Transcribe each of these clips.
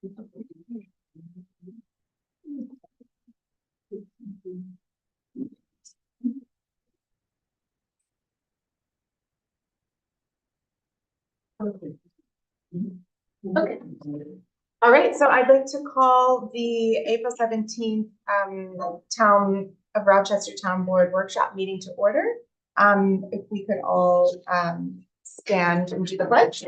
Okay. All right, so I'd like to call the April 17th Town of Rochester Town Board Workshop meeting to order. If we could all stand and do the pledge.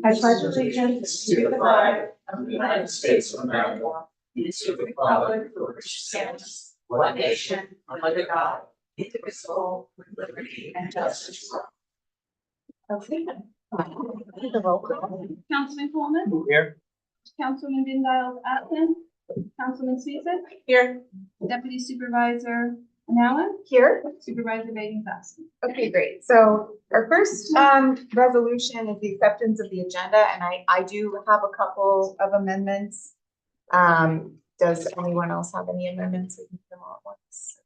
I pledge allegiance to the flag of the United States of America, and to the republic for which it stands, one nation, under God, indivisible, with liberty and justice for all. Okay. The roll call. Councilman Coleman. Here. Councilman Bin Atlin. Councilman Cesar. Here. Deputy Supervisor Anowen. Here. Supervisor Bagan absent. Okay, great. So our first resolution is the acceptance of the agenda, and I do have a couple of amendments. Does anyone else have any amendments? We can do them all at once.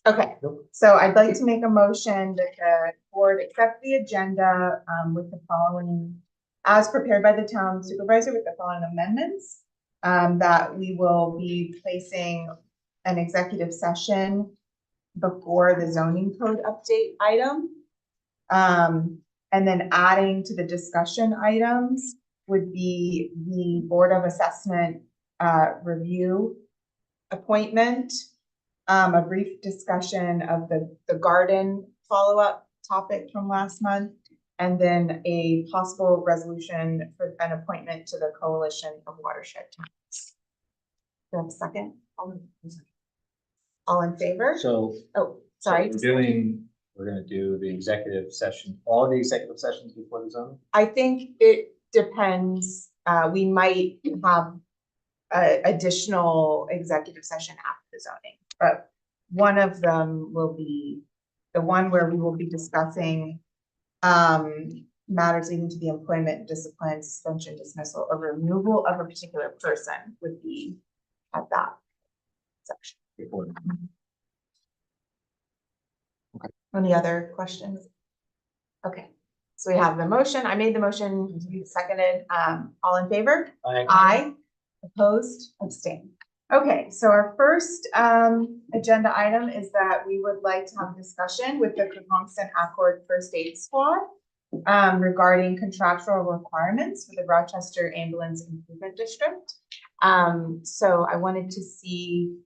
Okay, so I'd like to make a motion that the board accept the agenda with the following, as prepared by the town supervisor, with the following amendments. That we will be placing an executive session before the zoning code update item. And then adding to the discussion items would be the Board of Assessment review appointment, a brief discussion of the garden follow-up topic from last month, and then a possible resolution for an appointment to the Coalition of Watershed Towns. Do I have a second? All in favor? So, Oh, sorry. we're gonna do the executive session, all of the executive sessions before the zoning? I think it depends. We might have additional executive session after the zoning, but one of them will be the one where we will be discussing matters leading to the employment, discipline, suspension, dismissal, or removal of a particular person would be at that section. Before. Any other questions? Okay, so we have the motion. I made the motion, you seconded. All in favor? Aye. Opposed? Abstain. Okay, so our first agenda item is that we would like to have a discussion with the Cohaston Accord First Aid Squad regarding contractual requirements for the Rochester Ambulance Improvement District. So I wanted to see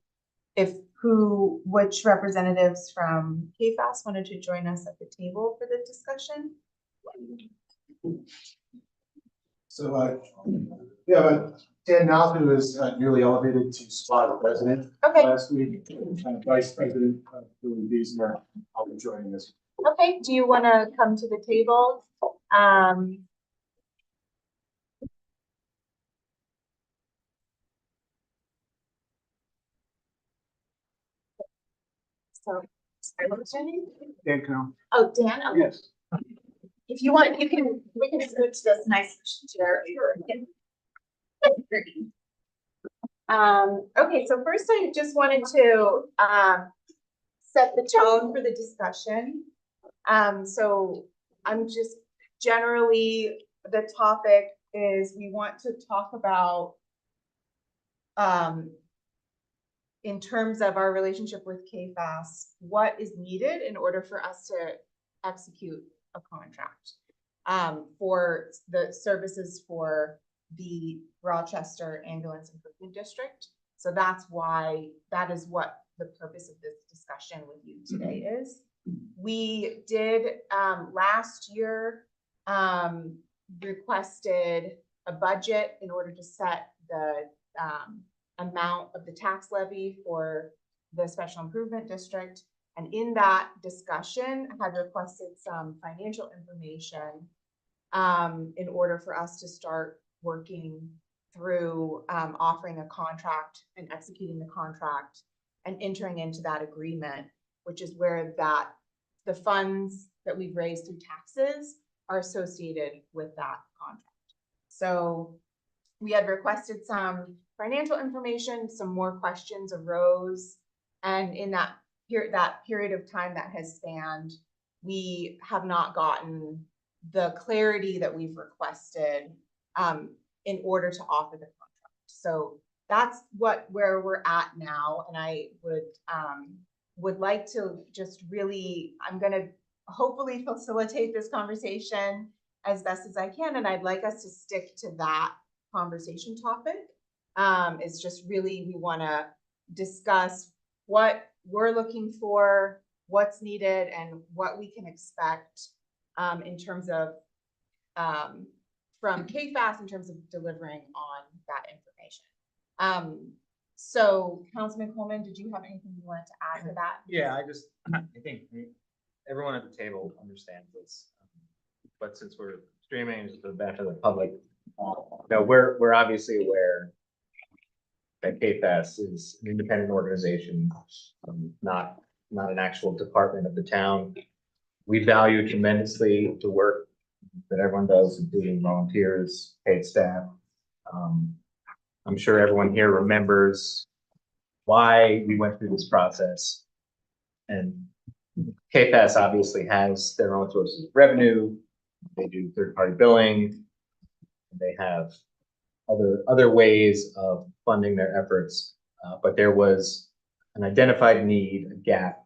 which representatives from KFAS wanted to join us at the table for the discussion. So, Dan Nalth, who is newly elevated to squad president last week, and Vice President Julie Wiesner, I'll be joining us. Okay, do you want to come to the table? So, sorry, what was your name? Dan Cannell. Oh, Dan. Okay. Yes. If you want, we can switch this nice chair. Okay, so first I just wanted to set the tone for the discussion. So I'm just generally, the topic is we want to talk about in terms of our relationship with KFAS, what is needed in order for us to execute a contract for the services for the Rochester Ambulance Improvement District. So that is what the purpose of this discussion with you today is. We did last year requested a budget in order to set the amount of the tax levy for the Special Improvement District. And in that discussion, I had requested some financial information in order for us to start working through offering a contract and executing the contract and entering into that agreement, which is where the funds that we've raised through taxes are associated with that contract. So we had requested some financial information, some more questions arose, and in that period of time that has spanned, we have not gotten the clarity that we've requested in order to offer the contract. So that's where we're at now, and I would like to just really, I'm gonna hopefully facilitate this conversation as best as I can, and I'd like us to stick to that conversation topic. It's just really, we wanna discuss what we're looking for, what's needed, and what we can expect in terms of from KFAS in terms of delivering on that information. So Councilman Coleman, did you have anything you wanted to add to that? Yeah, I think everyone at the table understands this. But since we're streaming to the benefit of the public, we're obviously aware that KFAS is an independent organization, not an actual department of the town. We value tremendously the work that everyone does, including volunteers, paid staff. I'm sure everyone here remembers why we went through this process. And KFAS obviously has their own sources of revenue. They do third-party billing. They have other ways of funding their efforts. But there was an identified need, a gap,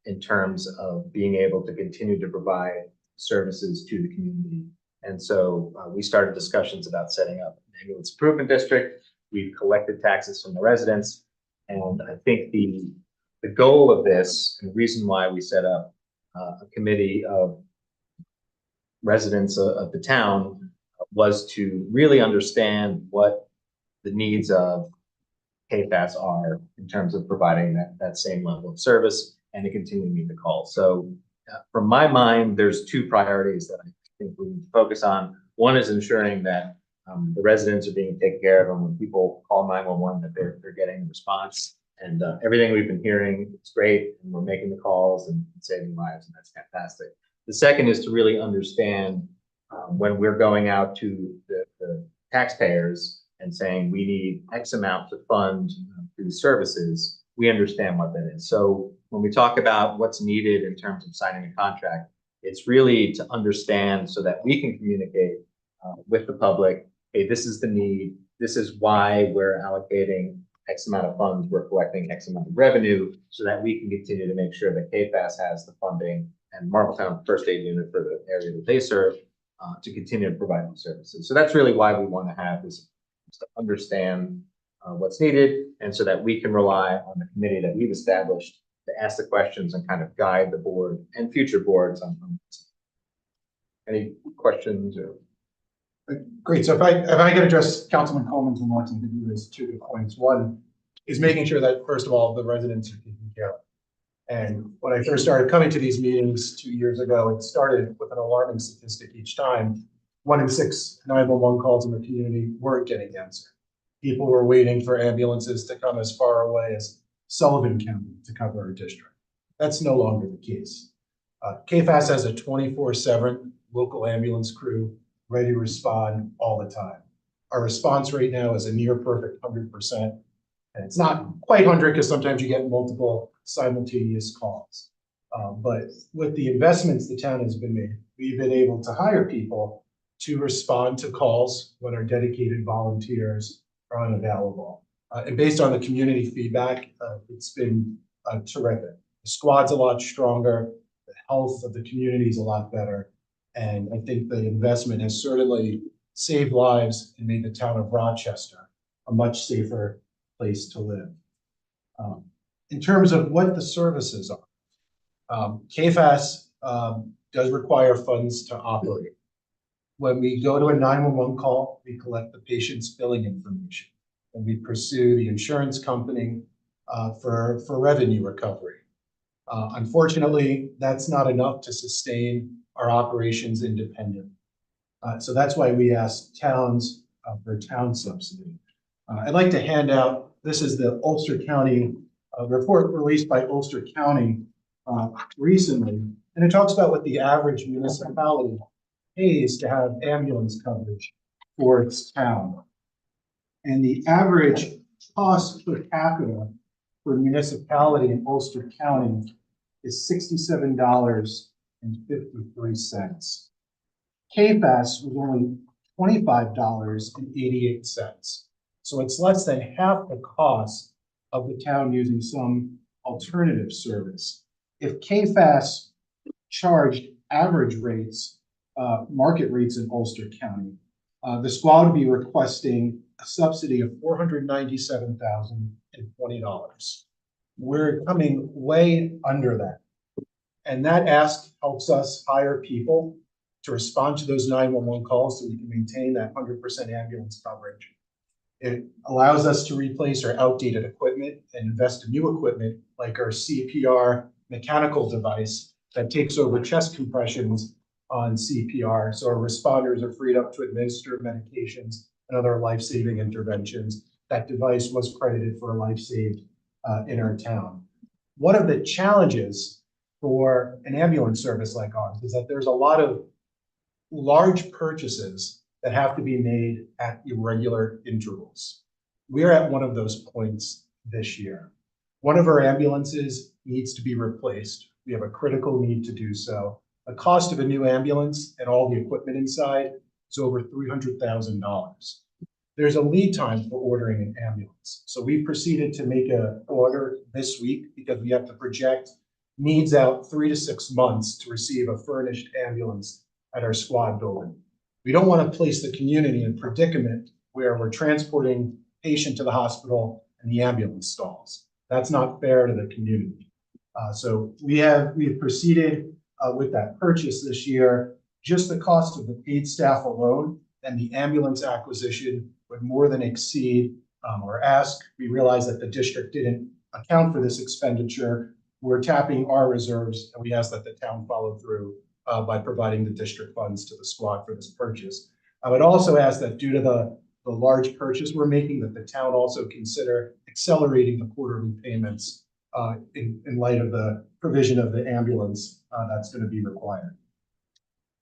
in terms of being able to continue to provide services to the community. And so we started discussions about setting up an ambulance improvement district. We've collected taxes from the residents. And I think the goal of this, and the reason why we set up a committee of residents of the town, was to really understand what the needs of KFAS are in terms of providing that same level of service and to continue to meet the call. So from my mind, there's two priorities that I think we need to focus on. One is ensuring that the residents are being taken care of, and when people call 911, that they're getting a response. And everything we've been hearing is great, and we're making the calls and saving lives, and that's fantastic. The second is to really understand when we're going out to the taxpayers and saying we need X amount to fund these services, we understand what that is. So when we talk about what's needed in terms of signing a contract, it's really to understand so that we can communicate with the public, hey, this is the need, this is why we're allocating X amount of funds, we're collecting X amount of revenue, so that we can continue to make sure that KFAS has the funding and Marbletown First Aid Unit for the area that they serve to continue to provide these services. So that's really why we want to have this, to understand what's needed, and so that we can rely on the committee that we've established to ask the questions and kind of guide the board and future boards on this. Any questions? Or Great. So if I could address Councilman Coleman's remarks and do this two good points. One is making sure that, first of all, the residents are taken care of. And when I first started coming to these meetings 2 years ago, it started with an alarming statistic each time. 1 in 6 911 calls in the community weren't getting answered. People were waiting for ambulances to come as far away as Sullivan County to cover our district. That's no longer the case. KFAS has a 24/7 local ambulance crew ready to respond all the time. Our response rate now is a near perfect 100%. And it's not quite 100 because sometimes you get multiple simultaneous calls. But with the investments the town has been made, we've been able to hire people to respond to calls when our dedicated volunteers are unavailable. And based on the community feedback, it's been terrific. The squad's a lot stronger, the health of the community is a lot better. And I think the investment has certainly saved lives and made the town of Rochester a much safer place to live. In terms of what the services are, KFAS does require funds to operate. When we go to a 911 call, we collect the patient's billing information, and we pursue the insurance company for revenue recovery. Unfortunately, that's not enough to sustain our operations independently. So that's why we asked towns for town subsidy. I'd like to hand out, this is the Ulster County report released by Ulster County recently, and it talks about what the average municipality pays to have ambulance coverage for its town. And the average cost per capita for a municipality in Ulster County is $67.53. KFAS was only $25.88. So it's less than half the cost of the town using some alternative service. If KFAS charged average rates, market rates in Ulster County, the squad would be requesting a subsidy of $497,020. We're coming way under that. And that ask helps us hire people to respond to those 911 calls so we can maintain that 100% ambulance coverage. It allows us to replace our outdated equipment and invest in new equipment like our CPR mechanical device that takes over chest compressions on CPR. So our responders are freed up to administer medications and other life-saving interventions. That device was credited for a life saved in our town. One of the challenges for an ambulance service like ours is that there's a lot of large purchases that have to be made at irregular intervals. We're at one of those points this year. One of our ambulances needs to be replaced. We have a critical need to do so. The cost of a new ambulance and all the equipment inside is over $300,000. There's a lead time for ordering an ambulance. So we proceeded to make an order this week because we have to project needs out 3 to 6 months to receive a furnished ambulance at our squad building. We don't want to place the community in a predicament where we're transporting patient to the hospital and the ambulance stalls. That's not fair to the community. So we have proceeded with that purchase this year. Just the cost of the paid staff alone and the ambulance acquisition would more than exceed our ask. We realize that the district didn't account for this expenditure. We're tapping our reserves, and we ask that the town follow through by providing the district funds to the squad for this purchase. I would also ask that due to the large purchase we're making, that the town also consider accelerating the quarterly payments in light of the provision of the ambulance that's going to be required.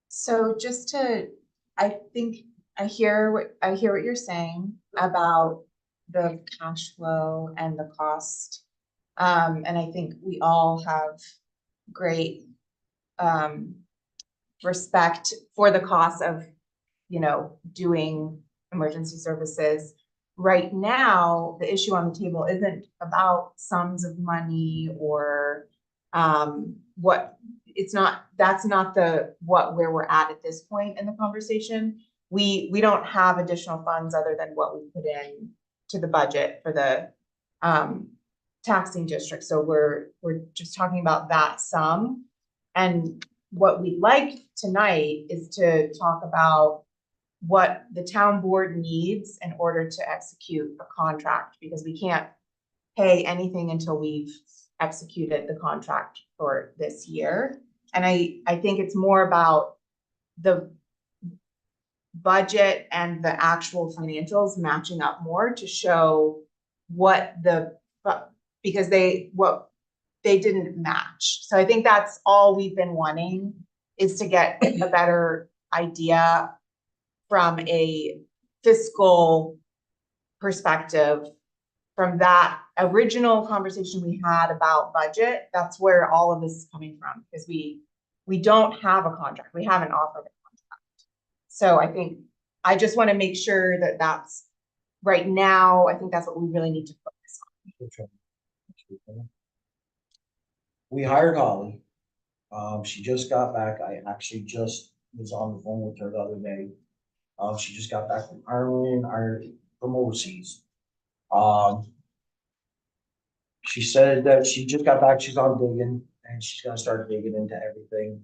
So just to, I think I hear what you're saying about the cash flow and the cost. And I think we all have great respect for the cost of, doing emergency services. Right now, the issue on the table isn't about sums of money or that's not where we're at this point in the conversation. We don't have additional funds other than what we put in to the budget for the taxing district. So we're just talking about that sum. And what we'd like tonight is to talk about what the town board needs in order to execute a contract, because we can't pay anything until we've executed the contract for this year. And I think it's more about the budget and the actual financials matching up more to show because they didn't match. So I think that's all we've been wanting, is to get a better idea from a fiscal perspective from that original conversation we had about budget. That's where all of this is coming from, because we don't have a contract. We haven't offered a contract. So I think I just want to make sure that that's right now. I think that's what we really need to focus on. We hired Holly. She just got back. I actually just was on the phone with her the other day. She just got back from Ireland, from overseas. She said that she just got back. She's on digging, and she's gonna start digging into everything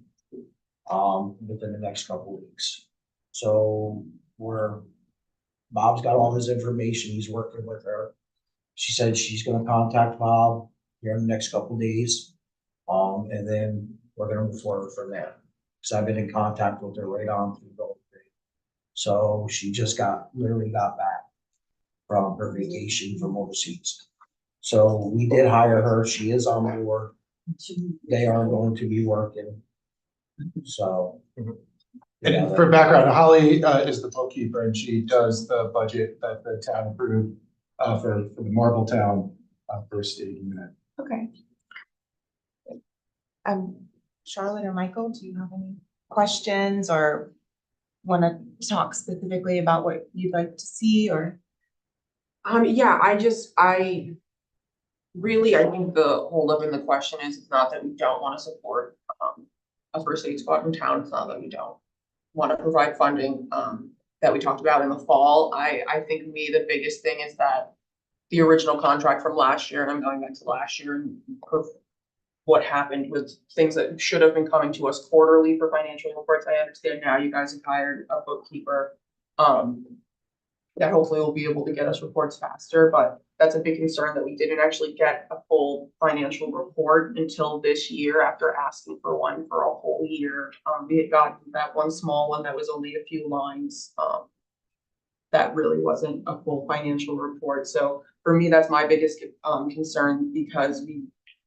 within the next couple of weeks. So Bob's got all his information. He's working with her. She said she's gonna contact Bob here in the next couple of days. And then we're gonna move forward from there. Because I've been in contact with her right on through the whole thing. So she just literally got back from her vacation from overseas. So we did hire her. She is on board. They are going to be working. So. And for background, Holly is the bookkeeper, and she does the budget that the town approved for the Marbletown first aid unit. Okay. Charlotte or Michael, do you have any questions or want to talk specifically about what you'd like to see or? Yeah, I think the holdup in the question is, it's not that we don't wanna support, a first aid squad in town, it's not that we don't wanna provide funding, that we talked about in the fall. I think the biggest thing is that the original contract from last year, and I'm going back to last year, and what happened with things that should have been coming to us quarterly for financial reports. I understand now you guys have hired a bookkeeper, that hopefully will be able to get us reports faster, but that's a big concern that we didn't actually get a full financial report until this year after asking for one for a whole year. We had gotten that one small one that was only a few lines, that really wasn't a full financial report. So for me, that's my biggest concern, because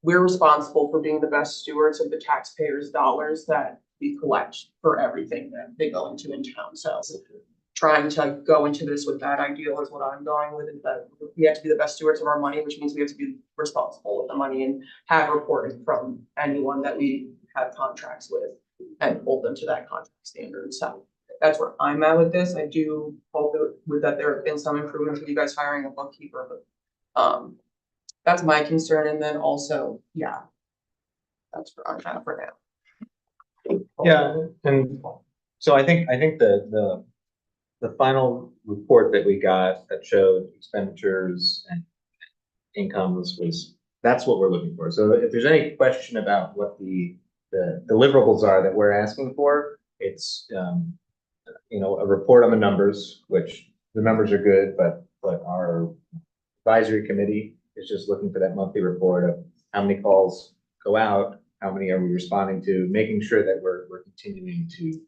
we're responsible for being the best stewards of the taxpayers' dollars that we collect for everything that they go into in town. So trying to go into this with that ideal is what I'm going with, is that we have to be the best stewards of our money, which means we have to be responsible with the money and have reporting from anyone that we have contracts with and hold them to that contract standard. So that's where I'm at with this. I do hope that there have been some improvements with you guys hiring a bookkeeper, but that's my concern. And then also, yeah, that's where I'm at for now. Yeah, and so I think the final report that we got that showed expenditures and incomes that's what we're looking for. So if there's any question about what the deliverables are that we're asking for, it's a report on the numbers, which the numbers are good, but our advisory committee is just looking for that monthly report of how many calls go out, how many are we responding to, making sure that we're continuing to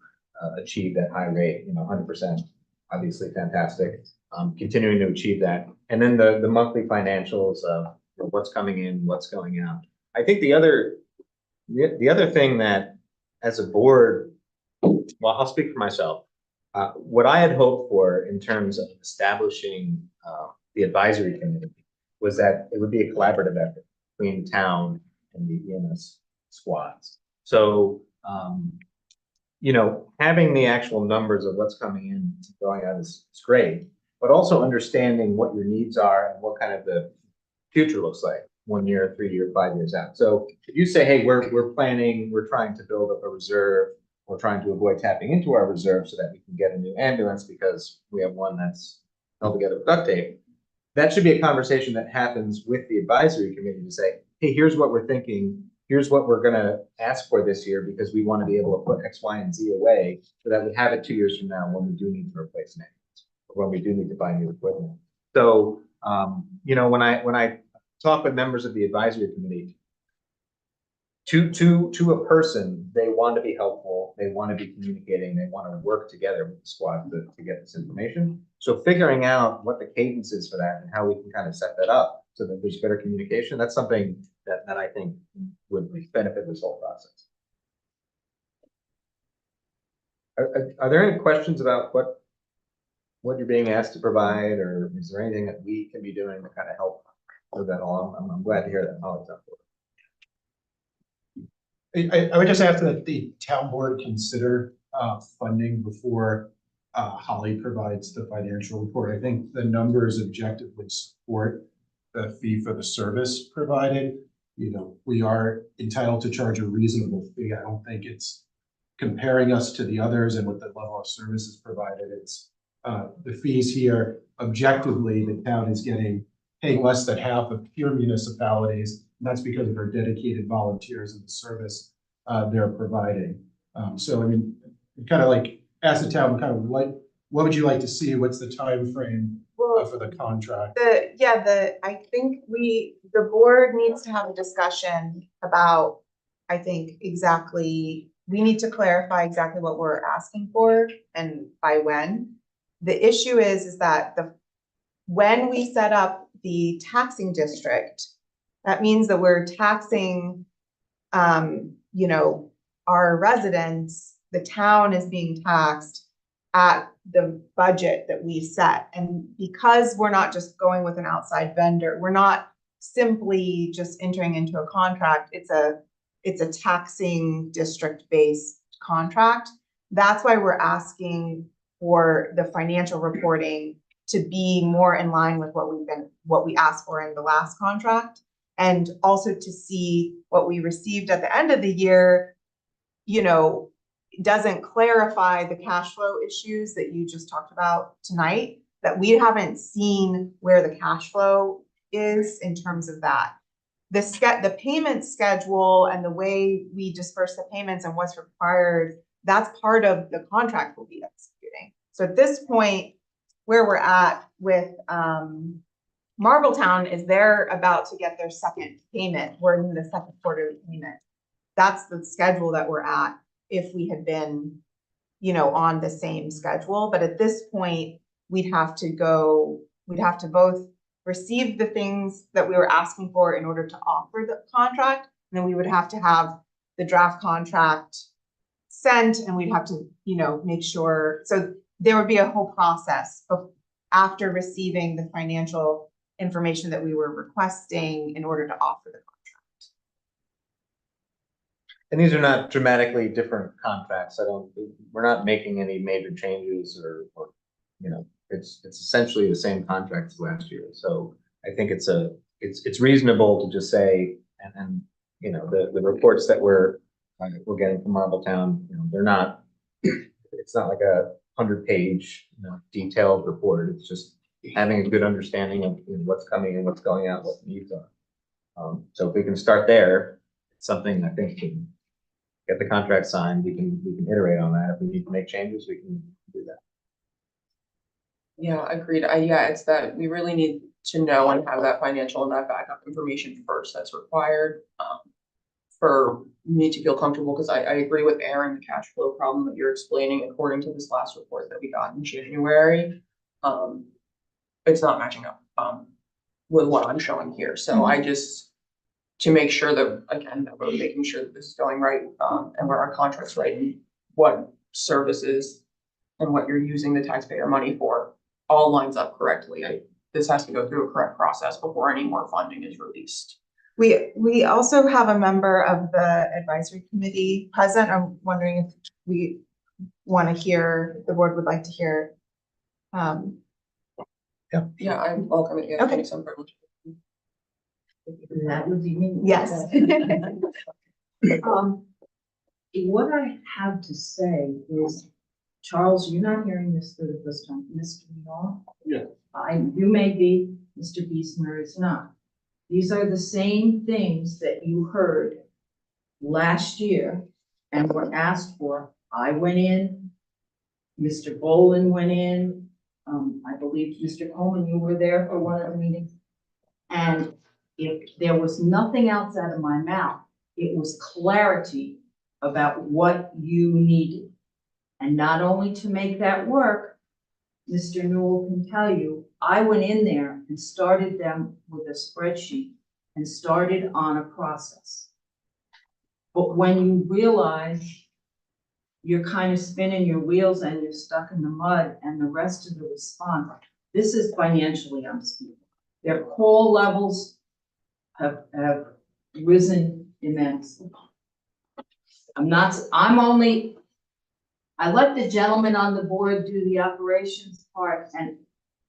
achieve that high rate, 100%, obviously fantastic, continuing to achieve that. And then the monthly financials of what's coming in, what's going out. I think the other thing that as a board, well, I'll speak for myself. What I had hoped for in terms of establishing the advisory committee was that it would be a collaborative effort between the town and the EMS squads. So, having the actual numbers of what's coming in and going out is great, but also understanding what your needs are and what kind of the future looks like 1 year, 3 year, 5 years out. So if you say, hey, we're planning, we're trying to build up a reserve, we're trying to avoid tapping into our reserve so that we can get a new ambulance because we have one that's held together with duct tape. That should be a conversation that happens with the advisory committee to say, hey, here's what we're thinking. Here's what we're gonna ask for this year because we want to be able to put X, Y, and Z away so that we have it 2 years from now when we do need to replace an ambulance, or when we do need to buy new equipment. So, when I talk with members of the advisory committee, to a person, they want to be helpful, they want to be communicating, they want to work together with the squad to get this information. So figuring out what the cadence is for that and how we can kind of set that up so that there's better communication, that's something that I think would benefit this whole process. Are there any questions about what you're being asked to provide, or is there anything that we can be doing to kind of help move that along? I'm glad to hear that. I would just ask that the town board consider funding before Holly provides the financial report. I think the numbers objectively support the fee for the service provided. We are entitled to charge a reasonable fee. I don't think it's comparing us to the others and what the level of services provided. It's the fees here, objectively, the town is paying less than half of pure municipalities. And that's because of our dedicated volunteers and the service they're providing. So, I mean, kind of like, as the town, kind of what would you like to see? What's the time frame for the contract? I think the board needs to have a discussion about, I think we need to clarify exactly what we're asking for and by when. The issue is that when we set up the taxing district, that means that we're taxing, our residents, the town is being taxed at the budget that we set. And because we're not just going with an outside vendor, we're not simply just entering into a contract. It's a taxing district-based contract. that's why we're asking for the financial reporting to be more in line with what we asked for in the last contract. And also to see what we received at the end of the year, you know, doesn't clarify the cash flow issues that you just talked about tonight, that we haven't seen where the cash flow is in terms of that. The payment schedule and the way we disperse the payments and what's required, that's part of the contract we'll be executing. So at this point, where we're at with Marbletown is they're about to get their second payment. We're in the second quarterly payment. That's the schedule that we're at if we had been, you know, on the same schedule. But at this point, we'd have to both receive the things that we were asking for in order to offer the contract. And then we would have to have the draft contract sent, and we'd have to, you know, make sure. So there would be a whole process of after receiving the financial information that we were requesting in order to offer the contract. And these are not dramatically different contracts. We're not making any major changes or, you know, it's essentially the same contract as last year. So I think it's reasonable to just say, and you know, the reports that we're getting from Marbletown, you know, they're not, it's not like a 100-page, you know, detailed report. It's just having a good understanding of, you know, what's coming and what's going out, what the needs are. So if we can start there, it's something I think can get the contract signed. We can iterate on that. If we need to make changes, we can do that. Yeah, agreed. Yeah, it's that we really need to know and have that financial and that backup information first that's required. For me to feel comfortable, because I agree with Aaron, the cash flow problem that you're explaining, according to this last report that we got in January, it's not matching up with what I'm showing here. So I just, to make sure that, again, that we're making sure that this is going right, and where our contract's right, and what services and what you're using the taxpayer money for all lines up correctly. This has to go through a correct process before any more funding is released. We also have a member of the advisory committee present. I'm wondering if we want to hear, the board would like to hear. Yeah, I'm welcome. Yeah, Okay. some privilege. That would be me. Yes. What I have to say is, Charles, you're not hearing this for the first time, Mr. Muir. Yeah. You may be, Mr. Beesmer is not. These are the same things that you heard last year and were asked for. I went in, Mr. Boland went in, I believe Mr. Coleman, you were there for one of the meetings. And if there was nothing else out of my mouth, it was clarity about what you needed. And not only to make that work, Mr. Newell can tell you, I went in there and started them with a spreadsheet and started on a process. But when you realize you're kind of spinning your wheels and you're stuck in the mud and the rest of the response, this is financially unstable. Their call levels have risen immensely. I let the gentleman on the board do the operations part, and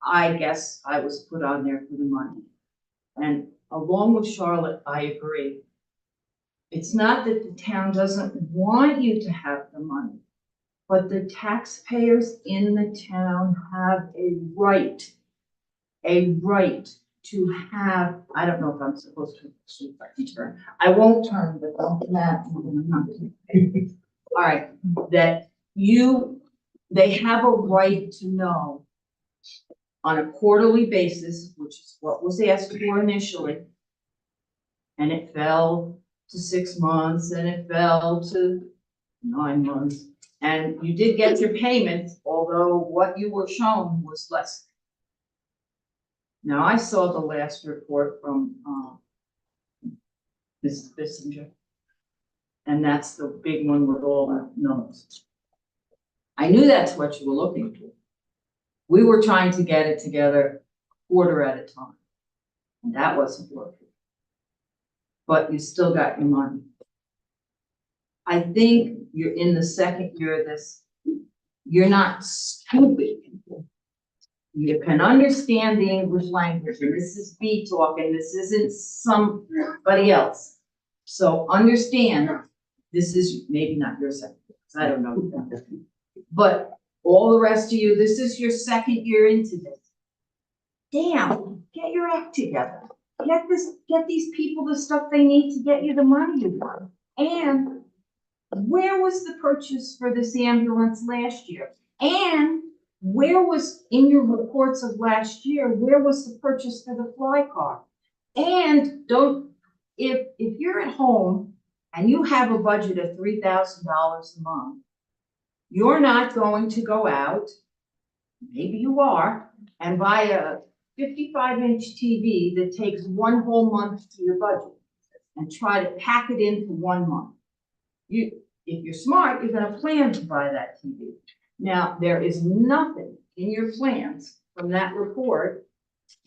I guess I was put on there for the money. And along with Charlotte, I agree. It's not that the town doesn't want you to have the money, but the taxpayers in the town have a right to have, I don't know if I'm supposed to turn. I won't turn, but don't laugh. All right, that they have a right to know on a quarterly basis, which is what was asked for initially. And it fell to 6 months and it fell to 9 months. And you did get your payments, although what you were shown was less. Now, I saw the last report from Mrs. Bissinger. And that's the big one with all the numbers. I knew that's what you were looking for. We were trying to get it together quarter at a time. And that wasn't working. But you still got your money. I think you're in the second year of this. You're not stupid. You can understand the English language, and this is B talking, this isn't somebody else. So understand, this is maybe not your second, because I don't know. But all the rest of you, this is your second year into this. Damn, get your act together. Get these people the stuff they need to get you the money you want. And where was the purchase for this ambulance last year? And where was, in your reports of last year, where was the purchase for the fly car? And if you're at home and you have a budget of $3,000 a month, you're not going to go out, maybe you are, and buy a 55-inch TV that takes one whole month to your budget and try to pack it into 1 month. If you're smart, you're gonna plan to buy that TV. Now, there is nothing in your plans from that report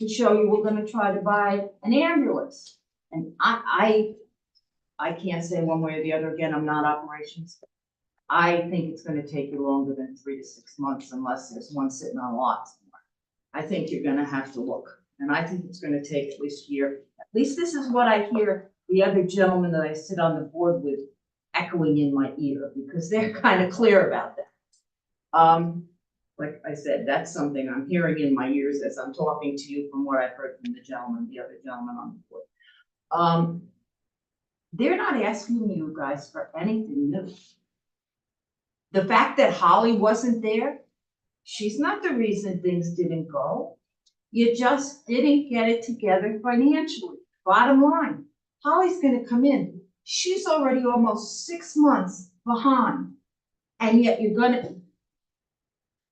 to show you we're gonna try to buy an ambulance. And I can't say one way or the other, again, I'm not operations. I think it's gonna take you longer than 3 to 6 months unless there's one sitting on a lot somewhere. I think you're gonna have to look, and I think it's gonna take at least a year. At least this is what I hear the other gentlemen that I sit on the board with echoing in my ear, because they're kind of clear about that. Like I said, that's something I'm hearing in my ears as I'm talking to you from what I've heard from the other gentleman on the board. They're not asking you guys for anything new. The fact that Holly wasn't there, she's not the reason things didn't go. You just didn't get it together financially. Bottom line, Holly's gonna come in. She's already almost 6 months behind. And yet you're gonna,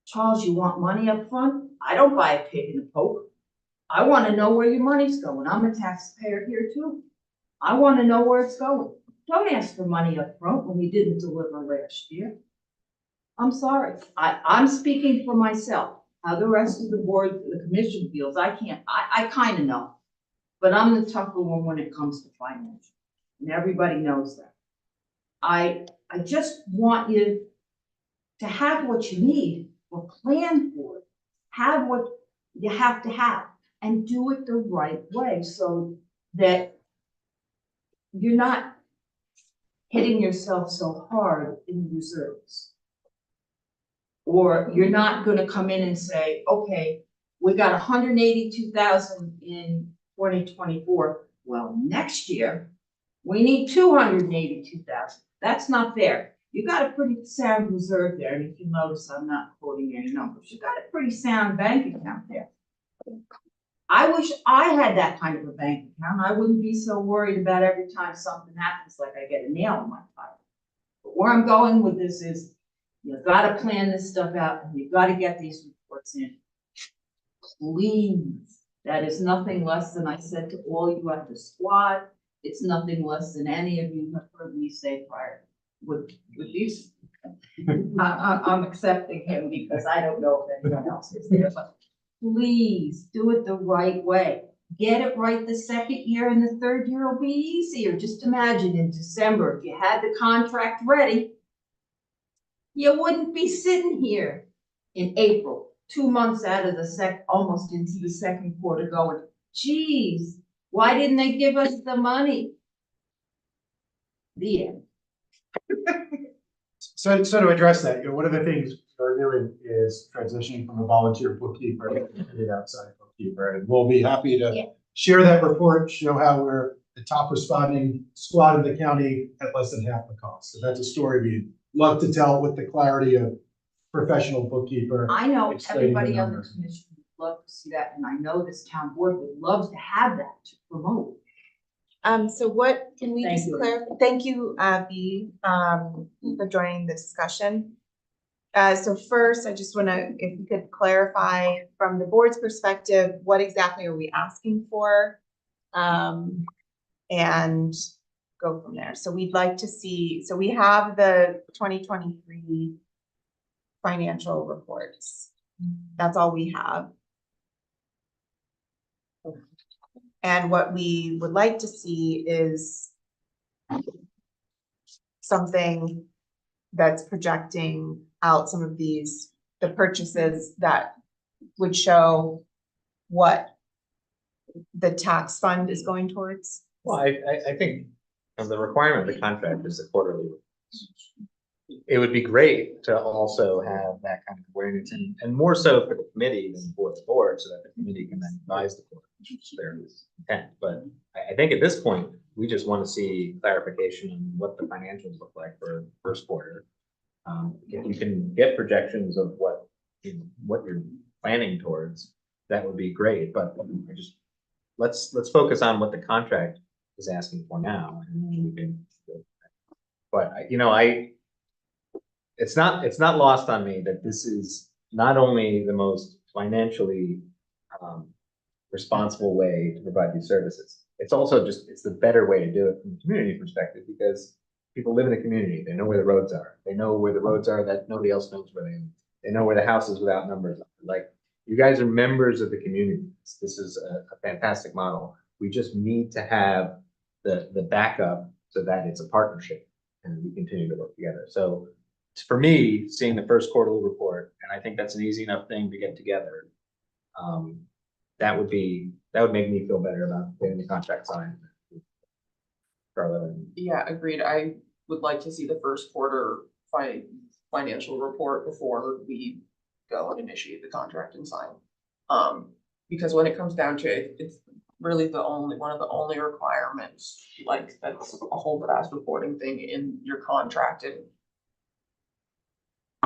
Charles, you want money up front? I don't buy a pig in a poke. I wanna know where your money's going. I'm a taxpayer here too. I wanna know where it's going. Don't ask for money up front when you didn't deliver last year. I'm sorry. I'm speaking for myself. How the rest of the board, the commission feels, I can't, I kind of know. But I'm the tougher one when it comes to finance. And everybody knows that. I just want you to have what you need or plan for it. Have what you have to have and do it the right way so that you're not hitting yourself so hard in reserves. Or you're not gonna come in and say, okay, we got 182,000 in 2024. Well, next year, we need 282,000. That's not fair. You got a pretty sound reserve there, and if you notice, I'm not quoting any numbers. You got a pretty sound bank account there. I wish I had that kind of a bank account. I wouldn't be so worried about every time something happens, like I get a nail in my tire. But where I'm going with this is, you've got to plan this stuff out, and you've got to get these reports in. Please, that is nothing less than I said to all you at the squad. It's nothing less than any of you have heard me say prior. With these, I'm accepting him because I don't know if anyone else is there, but please do it the right way. Get it right the second year, and the third year will be easier. Just imagine in December, if you had the contract ready, you wouldn't be sitting here in April, 2 months out of the almost into the second quarter going, geez, why didn't they give us the money? The end. So to address that, one of the things we're doing is transitioning from a volunteer bookkeeper to an outside bookkeeper, and we'll be happy to share that report, show how we're the top responding squad in the county at less than half the cost. So that's a story we'd love to tell with the clarity of professional bookkeeper. I know explaining the everybody on the numbers. commission would love to see that, and I know this town board would love to have that to promote. So what, can we Thank just you. clarify? Thank you, Bea, for joining the discussion. So first, I just wanna, if you could clarify from the board's perspective, what exactly are we asking for? And go from there. So we'd like to see, so we have the 2023 financial reports. That's all we have. And what we would like to see is something that's projecting out some of these, the purchases that would show what the tax fund is going towards? Well, I think the requirement of the contract is the quarterly. It would be great to also have that kind of awareness and more so for the committee than for the board, so that the committee can then advise the board, which is their intent. But I think at this point, we just want to see clarification on what the financials look like for first quarter. If you can get projections of what you're planning towards, that would be great, but I just, let's focus on what the contract is asking for now, and then we can. But it's not lost on me that this is not only the most financially responsible way to provide these services. It's also it's the better way to do it from a community perspective, because people live in the community. They know where the roads are. They know where the roads are that nobody else knows where they are. They know where the houses without numbers are. Like, you guys are members of the community. This is a fantastic model. We just need to have the backup so that it's a partnership and we continue to work together. So for me, seeing the first quarterly report, and I think that's an easy enough thing to get together, that would make me feel better about getting the contract signed. Carla. Yeah, agreed. I would like to see the first quarter financial report before we go and initiate the contract and sign. Because when it comes down to it, it's really one of the only requirements, like that's a whole fast reporting thing in your contract. And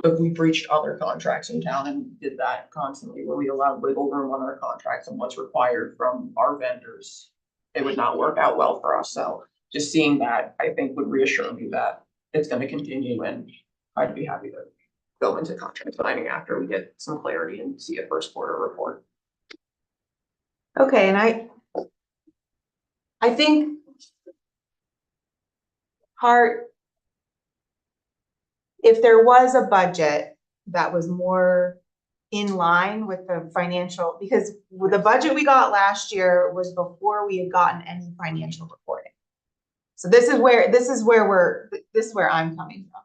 if we breached other contracts in town and did that constantly, where we allowed wiggle room on our contracts and what's required from our vendors, it would not work out well for us. So just seeing that, I think, would reassure me that it's going to continue, and I'd be happy to go into contract signing after we get some clarity and see a first quarter report. Okay, and I think if there was a budget that was more in line with the financial, because the budget we got last year was before we had gotten any financial reporting. So this is where I'm coming from.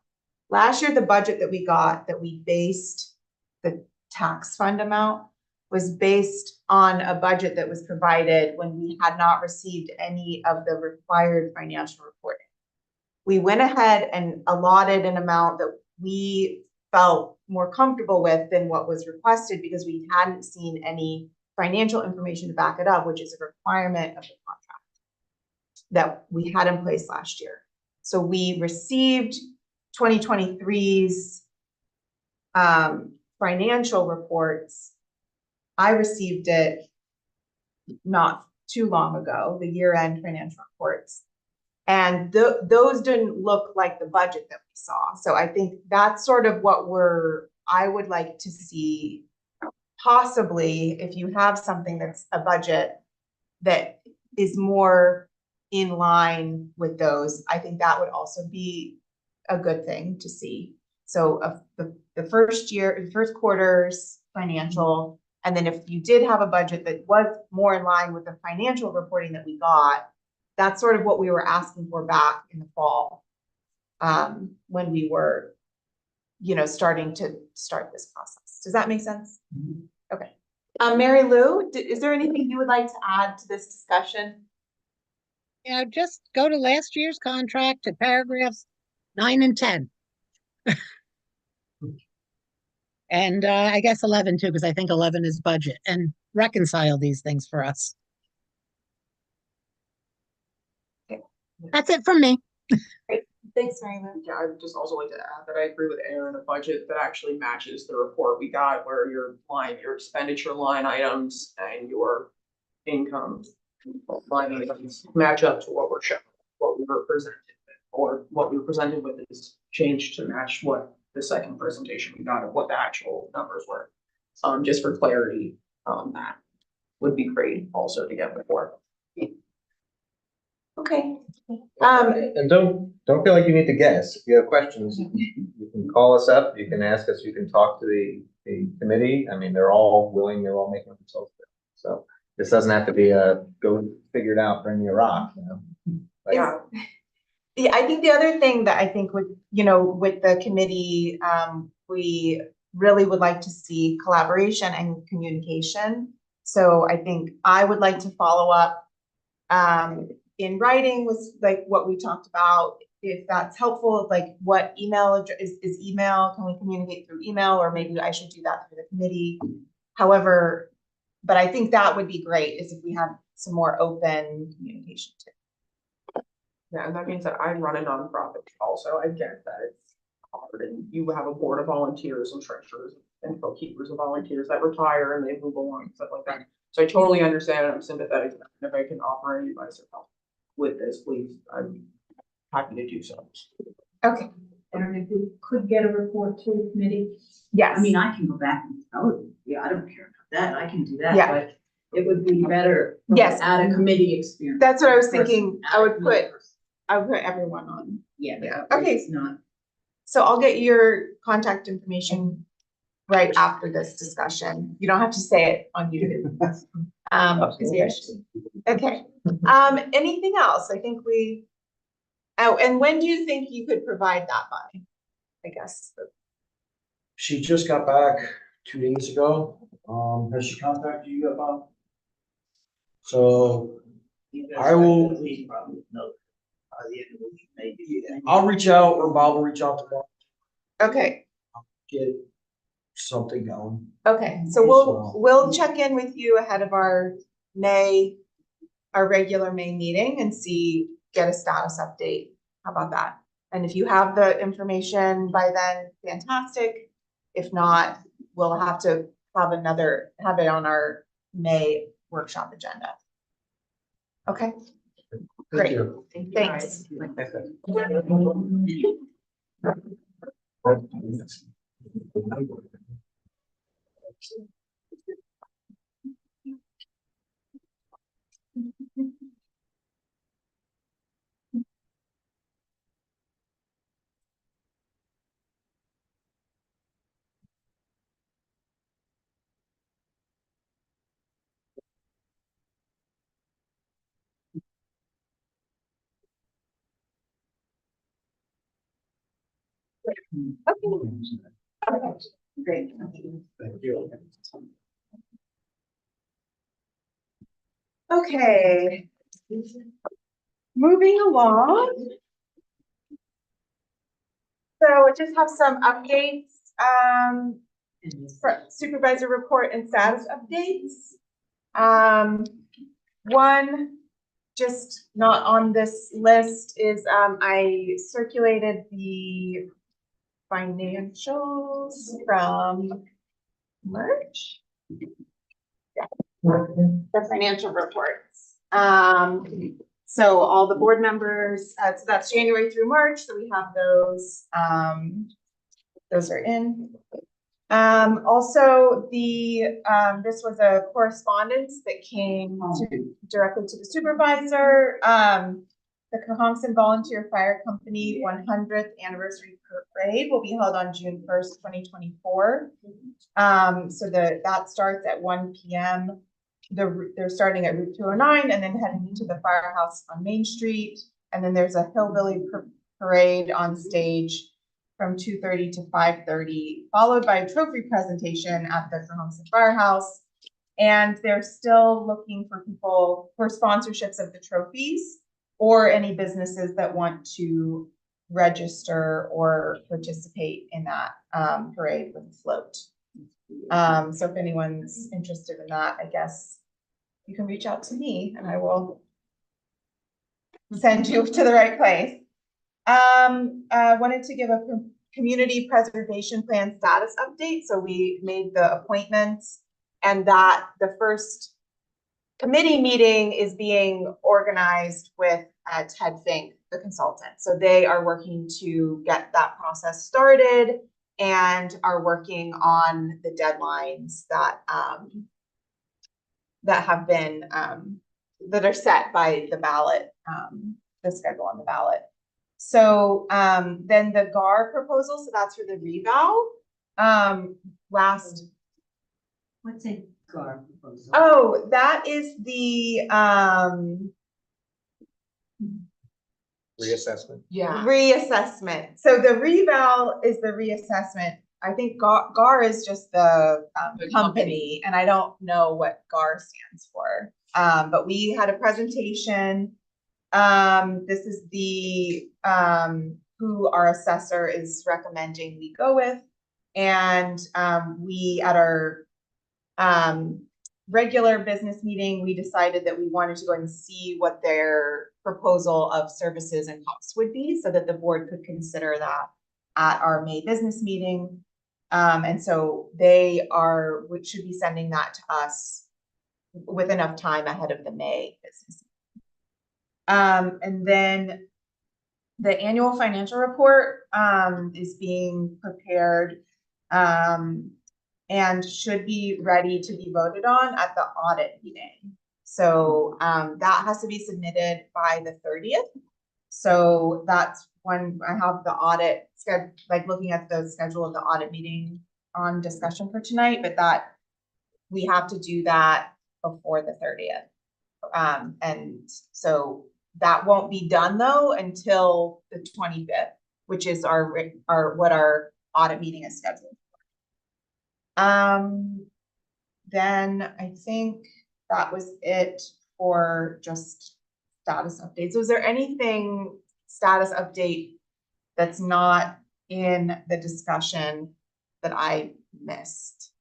Last year, the budget that we got, that we based the tax fund amount, was based on a budget that was provided when we had not received any of the required financial reporting. We went ahead and allotted an amount that we felt more comfortable with than what was requested, because we hadn't seen any financial information to back it up, which is a requirement of the contract that we had in place last year. So we received 2023's financial reports. I received it not too long ago, the year-end financial reports. And those didn't look like the budget that we saw. So I think that's sort of what I would like to see, possibly, if you have something that's a budget that is more in line with those. I think that would also be a good thing to see. So the first quarter's financial, and then if you did have a budget that was more in line with the financial reporting that we got, that's sort of what we were asking for back in the fall, when we were, starting this process. Does that make sense? Mm-hmm. Okay. Mary Lou, is there anything you would like to add to this discussion? Yeah, just go to last year's contract to paragraphs 9 and 10. And I guess 11 too, because I think 11 is budget, and reconcile these things for us. Okay. That's it from me. Great. Thanks, Mary Lou. Yeah, I would just also like to add that I agree with Aaron, a budget that actually matches the report we got, where your expenditure line items and your income line items match up to what we're showing, what we were presented with, or what we were presented with is changed to match what the second presentation we got of what the actual numbers were. Just for clarity, that would be great also to get before. Okay. And don't feel like you need to guess. If you have questions, you can call us up, you can ask us, you can talk to the committee. I mean, they're all willing, they're all making themselves available. So this doesn't have to be a go figure it out, bring me a rock, Like, Yeah, I think the other thing that I think with the committee, we really would like to see collaboration and communication. So I think I would like to follow up in writing with like what we talked about, if that's helpful, like what email address is email, can we communicate through email, or maybe I should do that through the committee. However, but I think that would be great is if we had some more open communication too. Yeah, and that means that I run a nonprofit also. I get that it's hard and you have a board of volunteers and treasurers and bookkeepers of volunteers that retire and they move along and stuff like that. So I totally understand and I'm sympathetic. And if I can offer any advice or help with this, please, I'm happy to do so. Okay, And if we could get a report to the committee, yes. I mean, I can go back and tell you, yeah, I don't care about that, I can do that, Yeah. but it would be better. Yes. At a committee experience. That's what I was thinking. Person, I would at a put, person. I would put everyone on. Yeah. Yeah, but okay. It's not. So I'll get your contact information right after this discussion. You don't have to say it on YouTube. Because we actually, okay. Anything else? I think we, oh, and when do you think you could provide that by? I guess. She just got back 2 days ago. Has she contacted you yet, Bob? So I will, I'll reach out or Bob will reach out tomorrow, Okay, get something going. okay. So we'll check in with you ahead of our regular May meeting and get a status update. How about that? And if you have the information by then, fantastic. If not, we'll have to have it on our May workshop agenda. Okay, great. you. Thanks. Great. Thank you. Okay. Moving along. So I just have some updates, for supervisor report and status updates. One, just not on this list is, I circulated the financials from March. Yeah, the financial reports. So all the board members, so that's January through March, so we have those. Those are in. Also this was a correspondence that came directly to the supervisor. The Cohomson Volunteer Fire Company 100th anniversary parade will be held on June 1st, 2024. So that starts at 1 p.m. They're starting at Route 209 and then heading into the firehouse on Main Street. And then there's a hillbilly parade on stage from 2:30 to 5:30, followed by a trophy presentation at the Cohomson Firehouse. And they're still looking for people for sponsorships of the trophies or any businesses that want to register or participate in that parade with the float. So if anyone's interested in that, I guess you can reach out to me and I will send you to the right place. Wanted to give a community preservation plan status update. So we made the appointments and that the first committee meeting is being organized with Ted Fink, the consultant. So they are working to get that process started and are working on the deadlines that that have been that are set by the ballot, the schedule on the ballot. So then the GAR proposal, so that's for the revow. What's a GAR proposal? Oh, that is the Reassessment. Yeah. reassessment. So the reval is the reassessment. I think GAR is just the The company, and I don't know what GAR stands for. But we had a presentation. This is the who our assessor is recommending we go with. And we at our regular business meeting, we decided that we wanted to go and see what their proposal of services and costs would be so that the board could consider that at our May business meeting. And so they should be sending that to us with enough time ahead of the May business. And then the annual financial report is being prepared and should be ready to be voted on at the audit meeting. So that has to be submitted by the 30th. So that's when I have the audit schedule, like looking at the schedule of the audit meeting on discussion for tonight, but that we have to do that before the 30th. And so that won't be done though until the 25th, which is what our audit meeting is scheduled for. Then I think that was it for just status updates. Was there anything status update that's not in the discussion that I missed?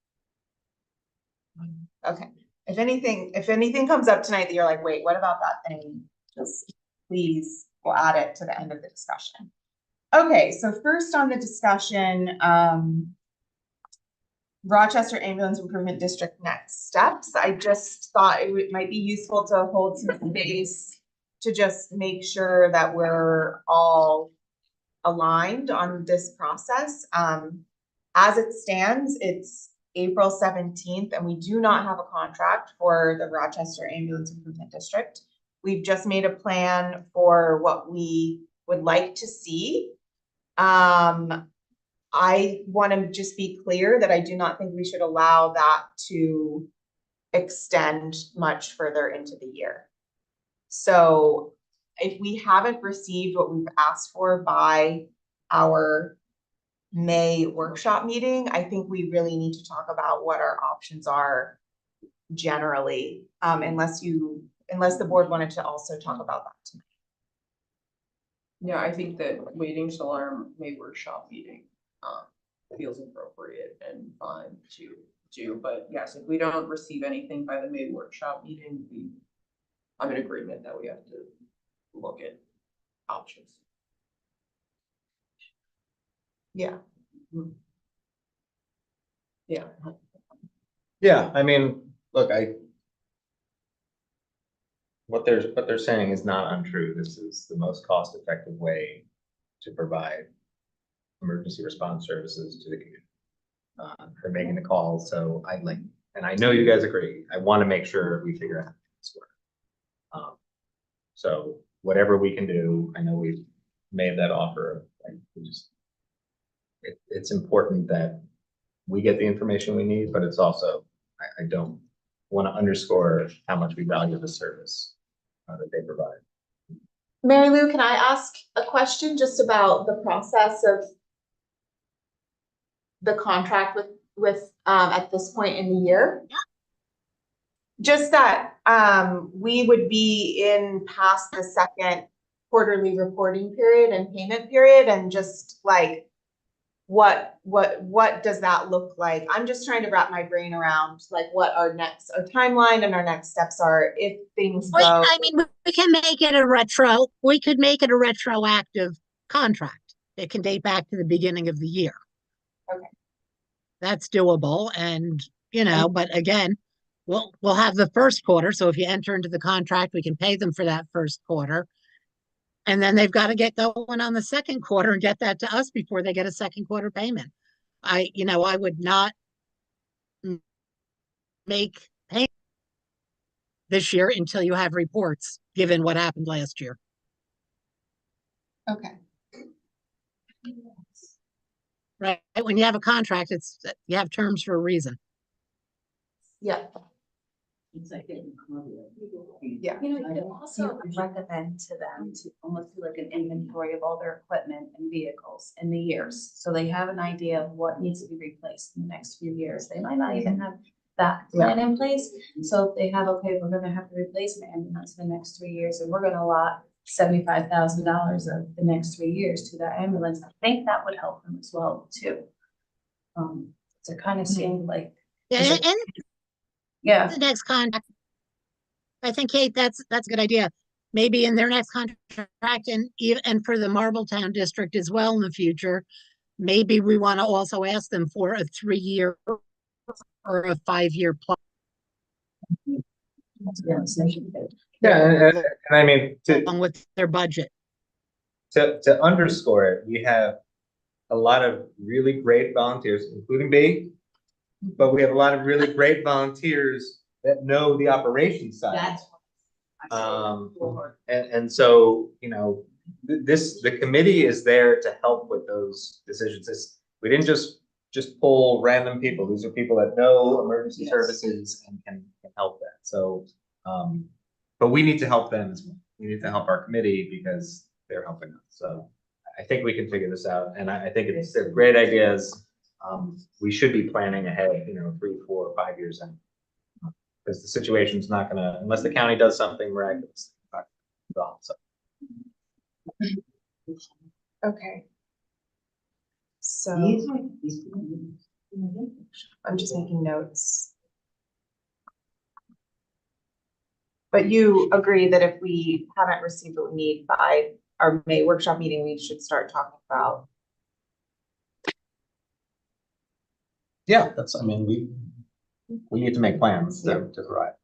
Okay. If anything comes up tonight that you're like, wait, what about that thing? Just please, we'll add it to the end of the discussion. Okay, so first on the discussion, Rochester Ambulance Improvement District next steps. I just thought it might be useful to hold some space to just make sure that we're all aligned on this process. As it stands, it's April 17th, and we do not have a contract for the Rochester Ambulance Improvement District. We've just made a plan for what we would like to see. I want to just be clear that I do not think we should allow that to extend much further into the year. So if we haven't received what we've asked for by our May workshop meeting, I think we really need to talk about what our options are generally, unless the board wanted to also talk about that tonight. Yeah, I think that waiting till our May workshop meeting feels appropriate and fine to do, but yes, if we don't receive anything by the May workshop meeting, I'm in agreement that we have to look at options. Yeah. Yeah. Yeah, I mean, look, what they're saying is not untrue. This is the most cost-effective way to provide emergency response services to the community. They're making the call, so and I know you guys agree. I want to make sure we figure out how this works. So whatever we can do, I know we've made that offer. It's important that we get the information we need, but it's also, I don't want to underscore how much we value the service that they provide. Mary Lou, can I ask a question just about the process of the contract with at this point in the year? Yeah. Just that we would be in past the second quarterly reporting period and payment period, and just like what does that look like? I'm just trying to wrap my brain around like what our timeline and our next steps are if things go. I mean, we can make it we could make it a retroactive contract. It can date back to the beginning of the year. Okay. That's doable, and but again, we'll have the first quarter. So if you enter into the contract, we can pay them for that first quarter. And then they've got to get going on the second quarter and get that to us before they get a second quarter payment. I would not make payment this year until you have reports, given what happened last year. Okay. Right? When you have a contract, you have terms for a reason. Yeah. It's like getting Columbia. Yeah. You know, you could also recommend to them to almost do like an inventory of all their equipment and vehicles in the years. So they have an idea of what needs to be replaced in the next few years. They might not even have that plan in place. So if they have, okay, we're gonna have to replace an ambulance in the next 3 years, and we're gonna allot $75,000 of the next 3 years to that ambulance, I think that would help them as well too. To kind of seem like, Yeah, Is it- and yeah, the next contract. I think, Kate, that's a good idea. Maybe in their next contract and for the Marbletown district as well in the future, maybe we want to also ask them for a 3-year or a 5-year plan. Yeah, and I mean, Along with their budget. to underscore it, we have a lot of really great volunteers, including me. But we have a lot of really great volunteers that know the operations side. That's. And so, you know, the committee is there to help with those decisions. We didn't just pull random people. These are people that know emergency Yes. services and can help that. So, but we need to help them as well. We need to help our committee because they're helping us. So I think we can figure this out. And I think they're great ideas. We should be planning ahead, 3, 4, 5 years in. Because the situation's not gonna, unless the county does something miraculous. So. Okay. So I'm just making notes. But you agree that if we haven't received what we need by our May workshop meeting, we should start talking about. Yeah, we need to make plans to thrive.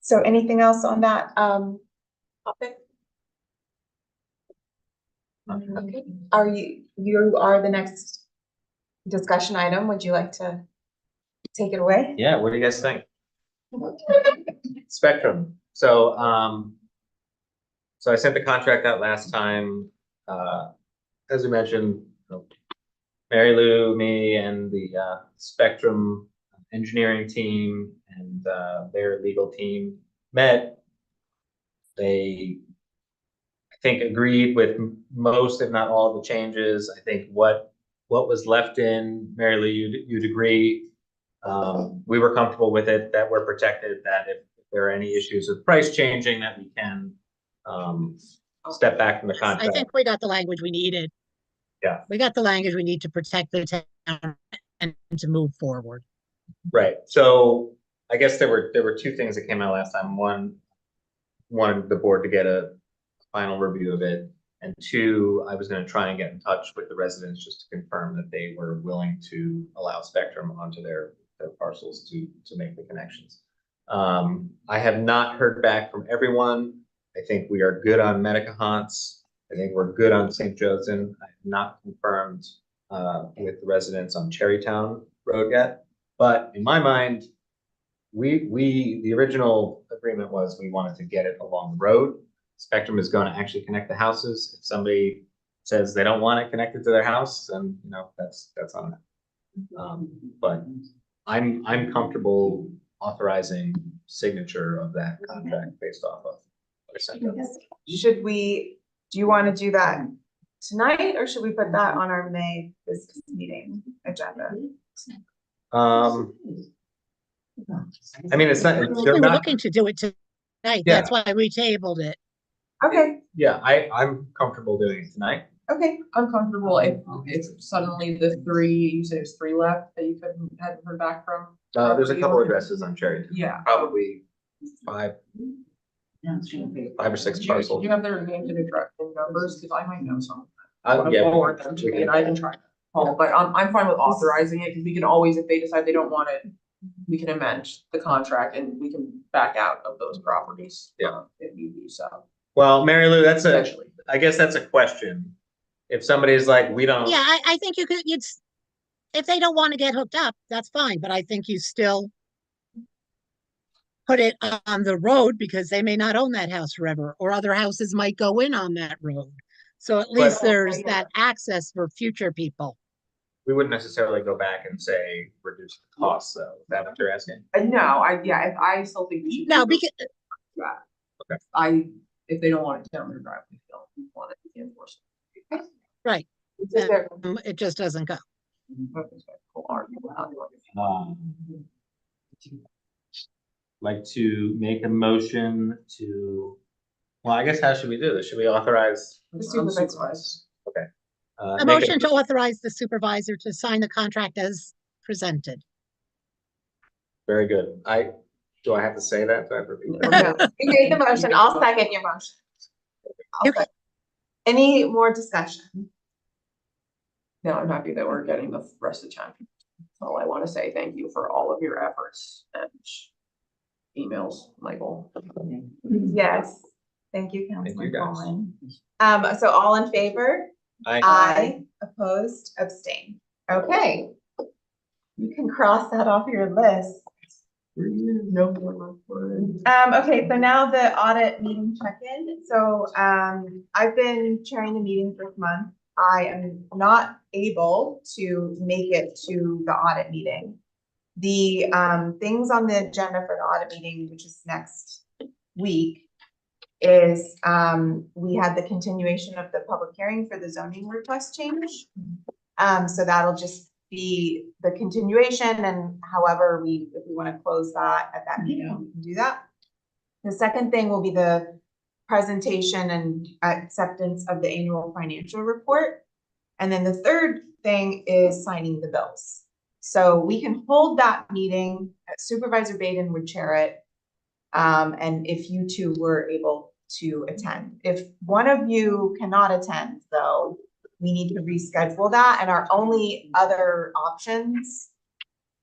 So anything else on that topic? Okay, you are the next discussion item. Would you like to take it away? Yeah, what do you guys think? Spectrum. So I sent the contract out last time. As we mentioned, Mary Lou, me, and the Spectrum engineering team and their legal team met. They, I think, agreed with most, if not all, of the changes. I think what was left in, Mary Lou, you'd agree. We were comfortable with it, that we're protected, that if there are any issues with price changing, that we can step back from the I contract. think we got the language we needed. Yeah. We got the language we need to protect the town and to move forward. Right. So I guess there were two things that came out last time. One, wanted the board to get a final review of it. And two, I was going to try and get in touch with the residents just to confirm that they were willing to allow Spectrum onto their parcels to make the connections. I have not heard back from everyone. I think we are good on Medicahonts. I think we're good on St. Joseph. I have not confirmed with the residents on Cherrytown Road yet. But in my mind, the original agreement was we wanted to get it along the road. Spectrum is going to actually connect the houses. If somebody says they don't want it connected to their house, then that's on them. But I'm comfortable authorizing signature of that contract based off of what I sent them. Do you want to do that tonight, or should we put that on our May business meeting agenda? I mean, it's not, We they're were not, looking to do it tonight. Yeah. That's why we tabled it. Okay, yeah, I'm comfortable doing it tonight. okay. I'm comfortable if suddenly the three, you said there's 3 left that you hadn't heard back from. There's a couple addresses on Cherry, Yeah. probably 5 or 6 Do parcels. you have their names and address and numbers? Cause I might know some. Yeah, Forward them to me and I can try to call, but I'm fine with authorizing it, cause we can always, if they decide they don't want it, we can amend the contract and we can back out of those properties. Yeah. If need be, so. Well, Mary Lou, Essentially. I guess that's a question. If somebody's like, we don't. Yeah, I think if they don't want to get hooked up, that's fine, but I think you still put it on the road because they may not own that house forever, or other houses might go in on that road. So at least But- there's that access for future people. We wouldn't necessarily go back and say reduce the costs, though. Is that what you're asking? No, I still think we should. No, do because, Okay. If they don't want it down their driveway, we don't want it to be enforced. right, Is there- it just doesn't go. Like to make a motion to, well, I guess how should we do this? Should we authorize? The supervisor. A make motion to authorize the supervisor to sign the contract as presented. Very good. Do I have to say that? Do I have to repeat that? No, you made the motion, I'll second your motion. I'll Okay. second. Any more discussion? No, I'm happy that we're getting the rest of the time. That's all I want to say. Thank you for all of your efforts and emails, Michael. Yes, thank you, Thank you, Councilman guys. Coleman. So all in favor? Aye. Opposed, abstain. Okay. You can cross that off your list. Okay, so now the audit meeting check-in. So, I've been chairing the meetings this month. I am not able to make it to the audit meeting. The, things on the agenda for the audit meeting, which is next week, is, we had the continuation of the public hearing for the zoning request change. So that'll just be the continuation, and however if we want to close that at that meeting, we can do that. The second thing will be the presentation and acceptance of the annual financial report. And then the third thing is signing the bills. So we can hold that meeting, Supervisor Baden would chair it. And if you two were able to attend. If one of you cannot attend, though, we need to reschedule that, and our only other options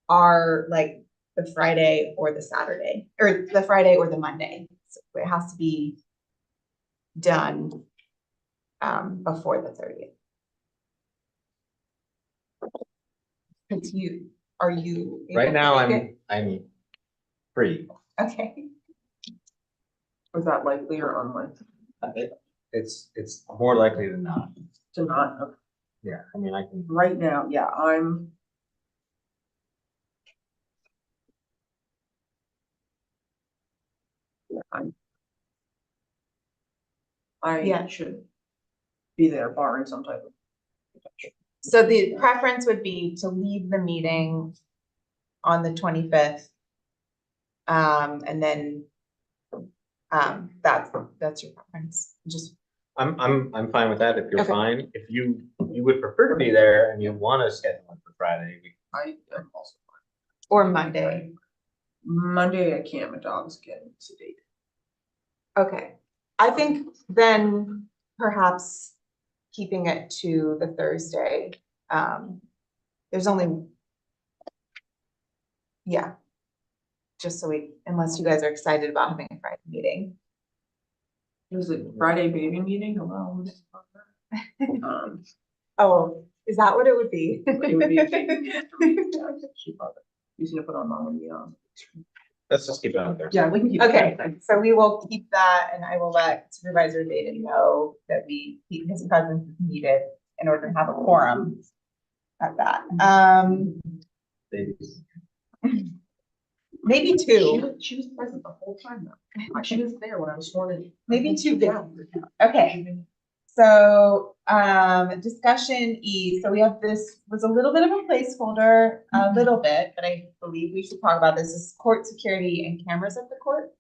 are like the Friday or the Saturday, or the Friday or the Monday. So it has to be done before the 30th. Are you? able Right to now, make I'm free. it? Okay, Was that likely or unlikely It's more likely than not. to not? Yeah, I mean, I can, Right now, yeah, I Yeah. should be there barring some type of. so the preference would be to leave the meeting on the 25th. And then, that's your preference, just, I'm fine with that if you're Okay. fine. If you would prefer to be there and you want to schedule it for Friday, I am also. or Monday. Monday, I can't, my dog's getting sedated. Okay, I think then perhaps keeping it to the Thursday. There's only. Yeah. Just so unless you guys are excited about having a Friday meeting. There's a Friday baby meeting alone. Oh, is that what it would be? It would be a baby. He's gonna put on Mamma Mia. let's just keep it on there. Yeah, we can keep. Okay, so we will keep that, and I will let Supervisor Baden know that his presence is needed in order to have a quorum at that. Maybe two, She was present the whole time though. She was there when I was sworn in. maybe two. Okay. So, discussion E, so we have this, was a little bit of a placeholder, a little bit, but I believe we should talk about this, is court security and cameras at the court.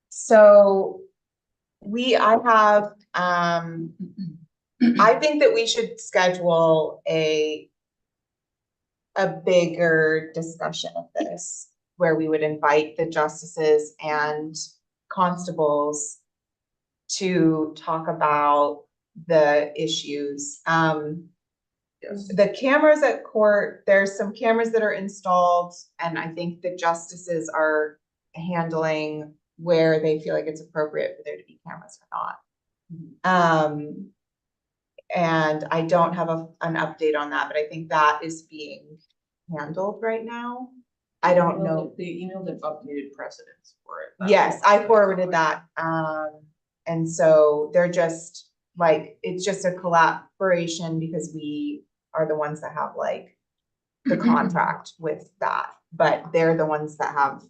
So I have, I think that we should schedule a bigger discussion of this, where we would invite the justices and constables to talk about the issues. Yes. The cameras at court, there's some cameras that are installed, and I think the justices are handling where they feel like it's appropriate for there to be cameras or not. And I don't have an update on that, but I think that is being handled right now. I don't know. They emailed an updated precedents for it. Yes, I forwarded that. And so they're just like, it's just a collaboration because we are the ones that have like the contract with that, but they're the ones that have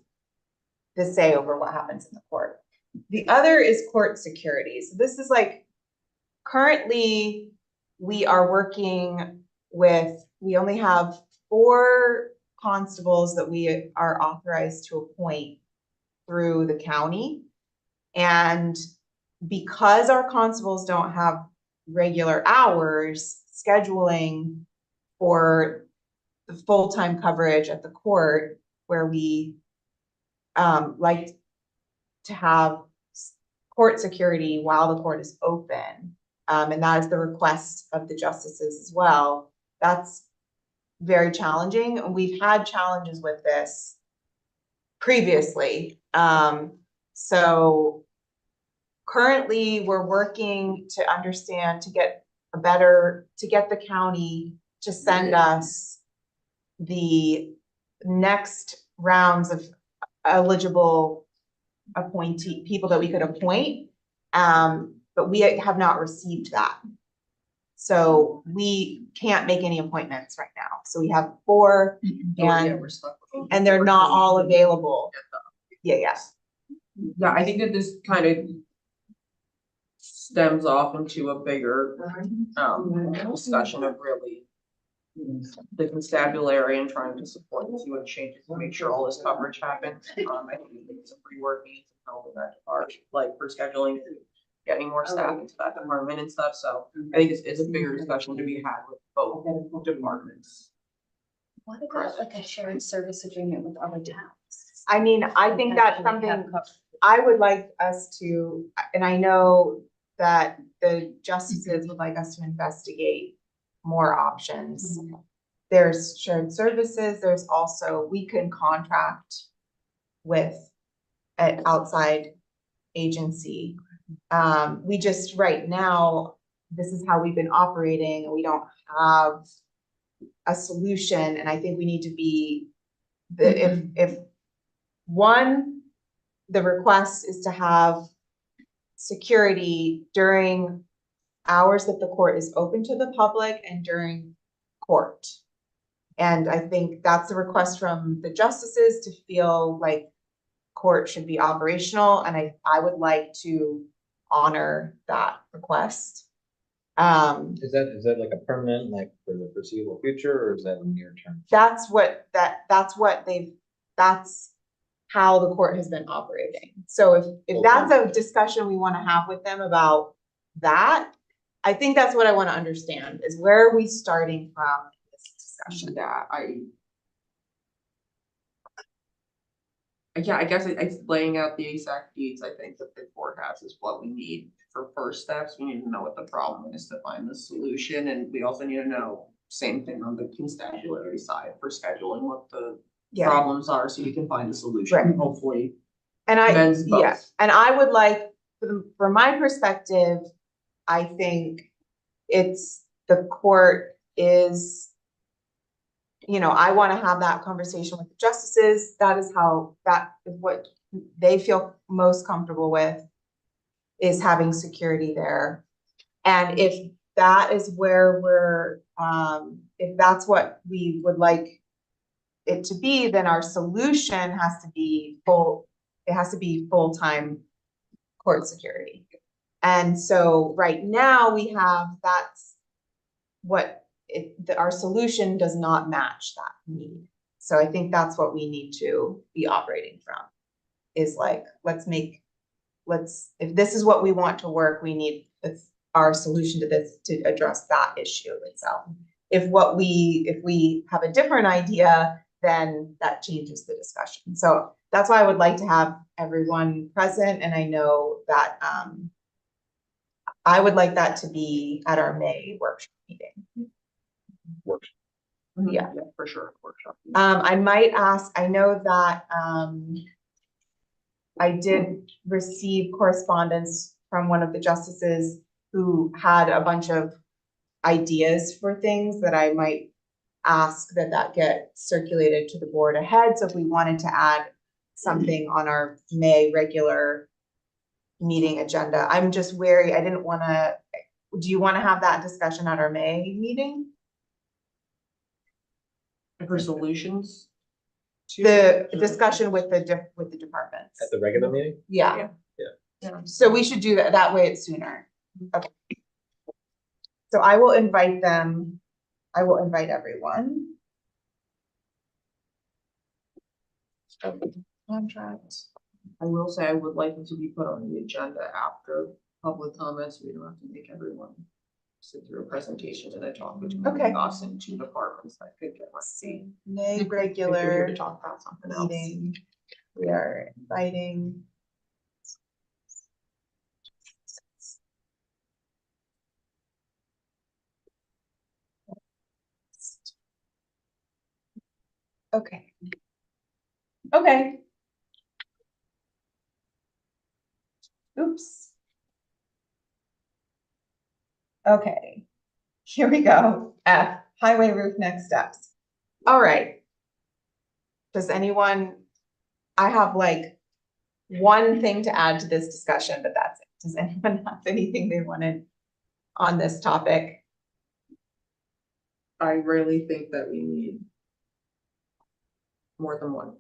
the say over what happens in the court. The other is court security. So this is like, currently, we are working with, we only have 4 constables that we are authorized to appoint through the county. And because our constables don't have regular hours, scheduling for the full-time coverage at the court where we like to have court security while the court is open. And that is the request of the justices as well. That's very challenging. And we've had challenges with this previously. So currently we're working to understand, to get the county to send us the next rounds of eligible people that we could appoint. But we have not received that. So we can't make any appointments right now. So we have 4 and We're stuck with- and they're not all available. Yeah. Yeah, I think that this kind of stems off into a bigger discussion of really the constabulary and trying to support the UN changes to make sure all this coverage happens. I think we need some pre-work needs to help with that part, like for scheduling, getting more staff into that department and stuff. So I think it's a bigger discussion to be had with both departments. What about like a shared service agreement with other towns? I mean, I think that's something I would like us to, and I know that the justices would like us to investigate more options. There's shared services, there's also, we can contract with an outside agency. We just, right now, this is how we've been operating, and we don't have a solution, and I think we need to be, if one, the request is to have security during hours that the court is open to the public and during court. And I think that's a request from the justices to feel like court should be operational, and I would like to honor that request. Is that like a permanent, like for the foreseeable future, or is that near term? That's how the court has been operating. So if that's a discussion we want to have with them about that, I think that's what I want to understand, is where are we starting from this discussion? Yeah, I guess it's laying out the exact needs. I think that the court has is what we need for first steps. We need to know what the problem is to find the solution, and we also need to know, same thing on the constabulary side for scheduling, what the Yeah, problems are, so we can find a solution, Right. hopefully. and Men's both. and I would like, from my perspective, I think it's, the court is, I want to have that conversation with the justices. That is what they feel most comfortable with, is having security there. And if that is where we're, if that's what we would like it to be, then our solution has to be full-time court security. And so right now we have, that's what our solution does not match that need. So I think that's what we need to be operating from, is like, if this is what we want to work, we need our solution to this to address that issue itself. If we have a different idea, then that changes the discussion. So that's why I would like to have everyone present, and I know that I would like that to be at our May workshop meeting. Yeah. For sure, workshop. I might ask, I know that I did receive correspondence from one of the justices who had a bunch of ideas for things that I might ask that get circulated to the board ahead. So if we wanted to add something on our May regular meeting agenda. I'm just wary, I didn't wanna, do you wanna have that discussion at our May meeting? For solutions. The discussion with the departments. At the regular meeting? Yeah. Yeah. So we should do that, that way it's sooner. Okay. So I will invite them, I will invite everyone. Contract. I will say I would like it to be put on the agenda after public comments. We don't have to make everyone sit through a presentation and then talk between Okay. us and two departments. I could get my See, May If we're here regular to talk about something else. meeting. We are inviting. Okay. Okay. Oops. Okay. Here we go. F, highway roof next steps. All right. Does anyone, I have like one thing to add to this discussion, but that's it. Does anyone have anything they wanted on this topic? I really think that we need more than one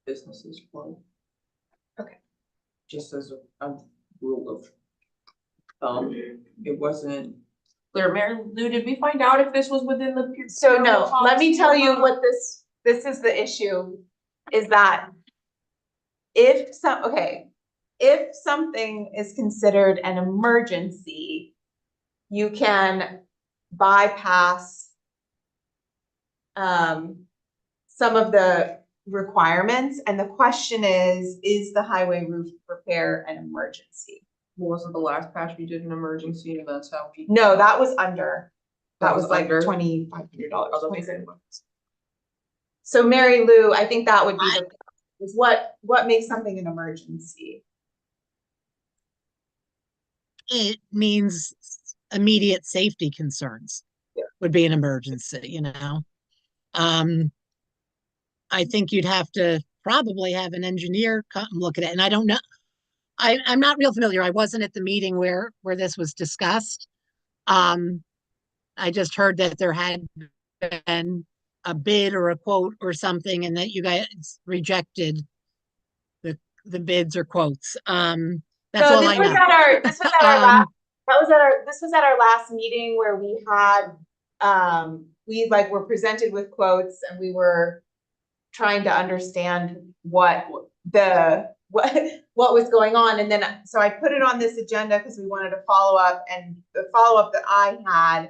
businesses one. Okay. Just as a rule of thumb, it wasn't clear. Mary Lou, did we find out if this was within the? So no, let me tell you what this is the issue, is that if something is considered an emergency, you can bypass some of the requirements, and the question is the highway roof repair an emergency? Wasn't the last patch we did an emergency and that's how we? No, that was under. That That was was like under? $2,500. So Mary Lou, I think that would be is what makes something an emergency? It means immediate safety concerns would be an emergency, you know? I think you'd have to probably have an engineer come look at it, and I don't know. I'm not real familiar. I wasn't at the meeting where this was discussed. I just heard that there had been a bid or a quote or something, and that you guys rejected the bids or quotes. That's So all this I was know. at our, this was at our last meeting where we had, we like were presented with quotes and we were trying to understand what was going on. And then, so I put it on this agenda because we wanted to follow up, and the follow-up that I had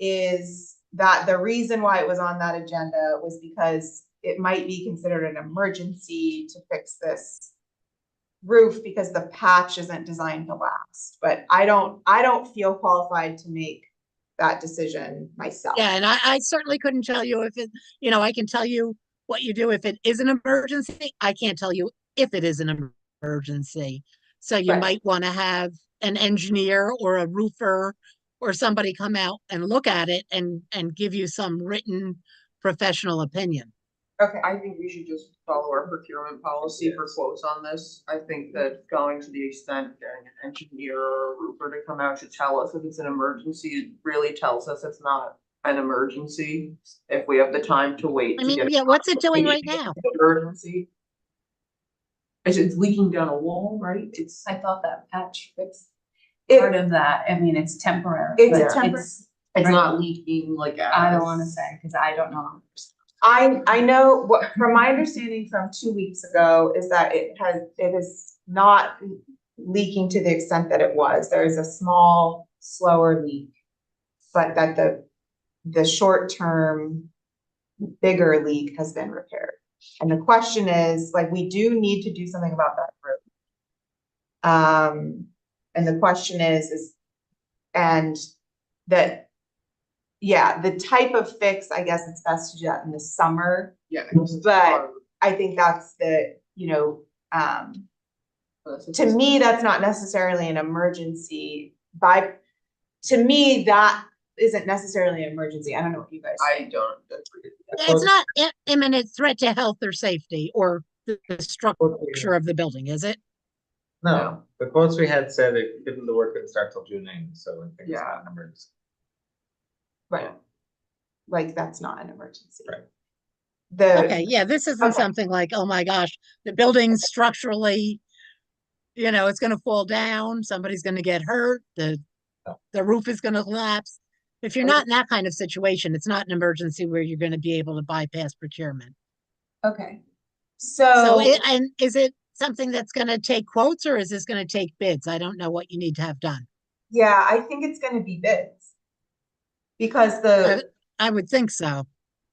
is that the reason why it was on that agenda was because it might be considered an emergency to fix this roof because the patch isn't designed to last. But I don't feel qualified to make that decision myself. Yeah, and I certainly couldn't tell you if it, I can tell you what you do if it is an emergency. I can't tell you if it is an emergency. So you Right. might want to have an engineer or a roofer or somebody come out and look at it and give you some written professional opinion. Okay. I think we should just follow our procurement policy for quotes on this. I think that going to the extent getting an engineer or a roofer to come out to tell us if it's an emergency, it really tells us it's not an emergency. If we have the time to wait. I mean, yeah, what's it doing right now? Emergency. It's leaking down a wall, right? It's. I thought that patch fixed It- part of that. I mean, it's temporary. It's a but temporary- It's not leaking like. I don't wanna say, cause I don't know. I know what, from my understanding from 2 weeks ago, is that it is not leaking to the extent that it was. There is a small, slower leak. But that the short-term bigger leak has been repaired. And the question is, like, we do need to do something about that roof. And the question is, and that, yeah, the type of fix, I guess it's best to do that in the summer. Yeah. But I think that's the, to me, that's not necessarily an emergency. To me, that isn't necessarily an emergency. I don't know what you guys I think. don't agree. It's not imminent threat to health or safety or the structure of the building, is it? No, the quotes we had said it didn't, the work didn't start till June 9th, so I think it's Yeah. not an emergency. Right. Like, that's not an emergency. Right. Okay, yeah, this isn't Okay. something like, oh my gosh, the building's structurally, it's gonna fall down, somebody's gonna get hurt, No. the roof is gonna collapse. If you're not in that kind of situation, it's not an emergency where you're gonna be able to bypass procurement. Okay. So, So, and is it something that's gonna take quotes or is this gonna take bids? I don't know what you need to have done. yeah, I think it's gonna be bids. Because I would think so.